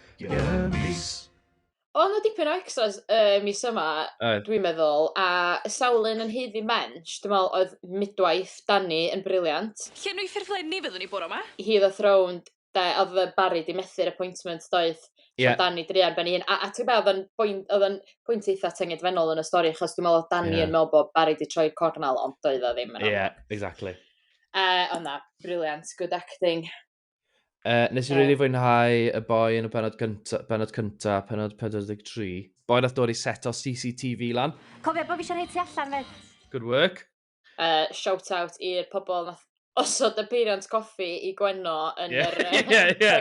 O'n nhw dipyn o extras mis yma, dwi'n meddwl, a Sawlin yn heddi mensch, dwi'n meddwl oedd midwaith Dani yn briliant. Llenwi ffurflenni fyddwn ni bore yma? Hi ddoth rownd oedd y Barry di methu'r appointment doedd. Ie. So Danny drian ben un. A ti'n meddwl, oedd yn pwynt eitha tyngedfennol yn y stori, achos dwi'n meddwl Danny yn meddwl bod Barry di troi'r cornel, ond doedd o ddim yn amlwg. Exactly. Ond na, brilliant, good acting. Nes i really fwynhau y boi yn y penod cynta, penod 43. Boi nath dod i set o CCTV lan. Cofio bod fi eisiau neud ti allan fed. Good work. Shout out i'r pobl nath osod y peiriant coffi i Gwenno yn yr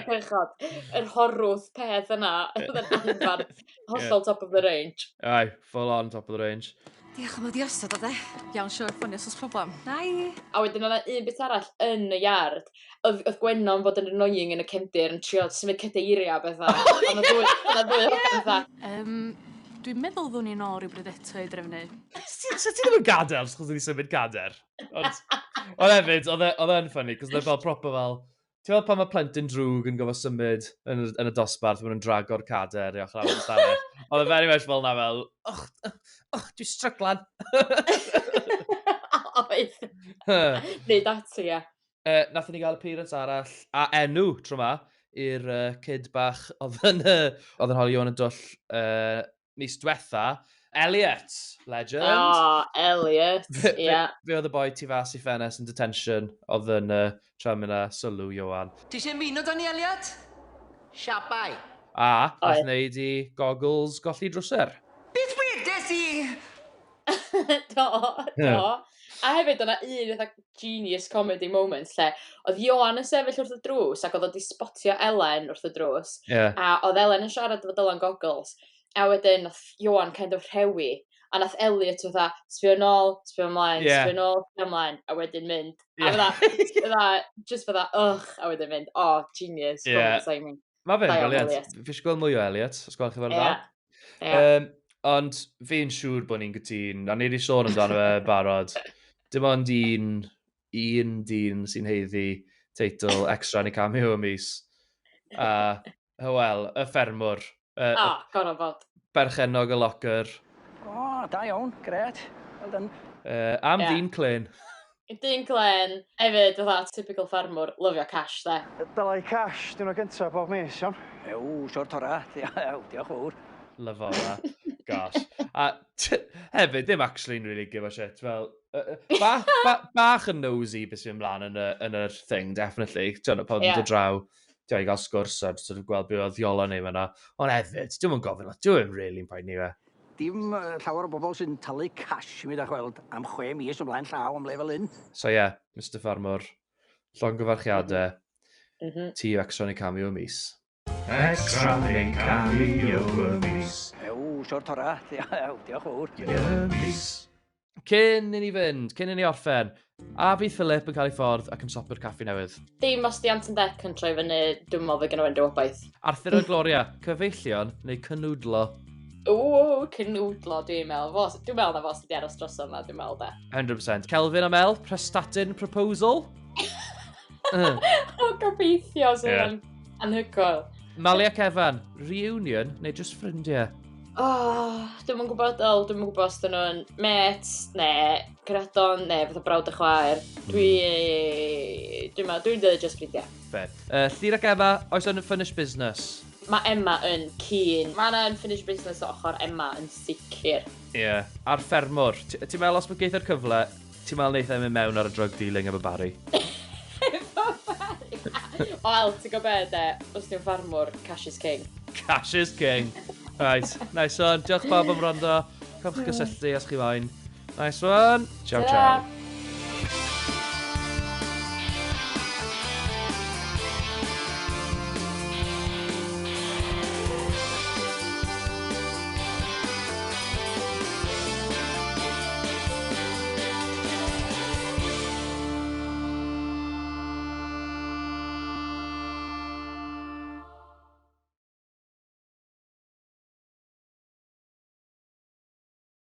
cychod. Yr horwdd peth yna. Oedd yn anfan hollol top of the range. Ai, full on top of the range. Diolch am y diosod o de. Iawn, siwr, ffonios os problem. Nai. A wedyn oedd un beth arall yn y iard. Oedd Gwenno yn bod yn annoying yn y cefndir yn trio symud cadeiria bethau. Ond oedd ddwy o bethau. Dwi'n meddwl ddwn i'n ôl rhywbryd eto i drefnu. So ti ddim yn gadael, os chos wedi symud gader? Ond hefyd, oedd e'n ffynnu, cos oedd fel proper fel... Ti'n meddwl pan mae plentyn drwg yn gofod symud yn y dosbarth, mae'n drago'r cader i ochr awr ystafell. Oedd e'n very much fel na fel, dwi'n stryglan. Oedd. Nid ati, ia. Nath ni gael y peiriant arall, a enw tro ma, i'r kid bach oedd yn holi o'n y dwll mis diwetha, Elliot, legend. Elliot, ia. Fe oedd y boi tu fas i ffenes yn detention, oedd yn tram yna sylw, Iowan. Ti eisiau ymuno dan ni, Elliot? Siapau. A, nath wneud i goggles golli drwser. Beth wedes i? Do. A hefyd, o'na un genius comedy moment lle, oedd Iowan yn sefyll wrth y drws ac oedd o di spotio Ellen wrth y drws. A oedd Ellen yn siarad efo Dylan goggles. A wedyn, nath Iowan kind of rhewi. A nath Elliot fatha, sbio nôl, sbio ymlaen, sbio nôl, sbio ymlaen. A wedyn mynd. A fydda, just fydda, a wedyn mynd. Oh, genius. Mae fe'n briliant. Fi eisiau gweld mwy o Elliot, os gwelwch chi fod dda. Ond fi'n siŵr bod ni'n gytun, a ni wedi sôn amdano fe barod. Dim ond un dyn sy'n heiddi teitl extra yn ei cameo y mis. Wel, y ffermwr. Gorau bod. Berchenog y locker. Da iawn, gret. Well done. Am ddyn clen. Dyn clen, hefyd, fatha typical ffarmwr, lyfio cash, de. Dylai cash, dyn nhw gyntaf bob mis, iawn. Siwr tora. Diolch fawr. Lyfo hwnna. Gosh. A hefyd, ddim actually yn really give a shit. Fel, bach yn nosy beth sy'n ymlaen yn yr thing, definitely. Ti'n pan yn dod draw, ti'n i gael sgwrs a gweld beth oedd ddiola neu fyna. Ond hefyd, dwi'n yn gofyn, dwi'n really yn paid ni fe. Dim llawer o bobl sy'n talu cash i mi da chweld am 6 mis ymlaen llaw am lefel un. So Mr Farmwr, llongyfarchiadau, ti extra neu cameo mis. Extra neu cameo y mis. Siwr tora. Diolch fawr. Mis. Cyn i ni fynd, cyn i ni orffen, a bydd Philip yn cael ei ffordd ac yn sopi'r caffi newydd. Dim os di Anton Deck yn troi fyny, dwi'n meddwl fe gen o enw obaith. Arthur a Gloria, cyfeillion neu cynwdlo? Cynwdlo, dwi'n meddwl. Dwi'n meddwl na fos wedi aros dros yma, dwi'n meddwl da. 100%. Kelvin a Mel, prestatyn proposal? Gobeithio sy'n anhygoel. Mali ac Evan, reunion neu just ffrindiau? Dwi'n yn gwybod os dyn nhw'n met, ne, gredon, ne, fath o brawd y chwaer. Dwi'n dweud just ffrindiau. Fe. Llyr ac Emma, oes yn unfinished business? Mae Emma yn keen. Mae yna unfinished business o ochr Emma yn sicr. A'r ffermwr. Ti'n meddwl os mae geith yr cyfle, ti'n meddwl neith mynd mewn ar y drug dealing efo Barry? Wel, ti'n gwybod de, os ti'n ffarmwr, cash is king. Cash is king. Right, nice one. Diolch bawb am wrando. Cwch gysylltu os chi moyn. Nice one. Ciao, ciao.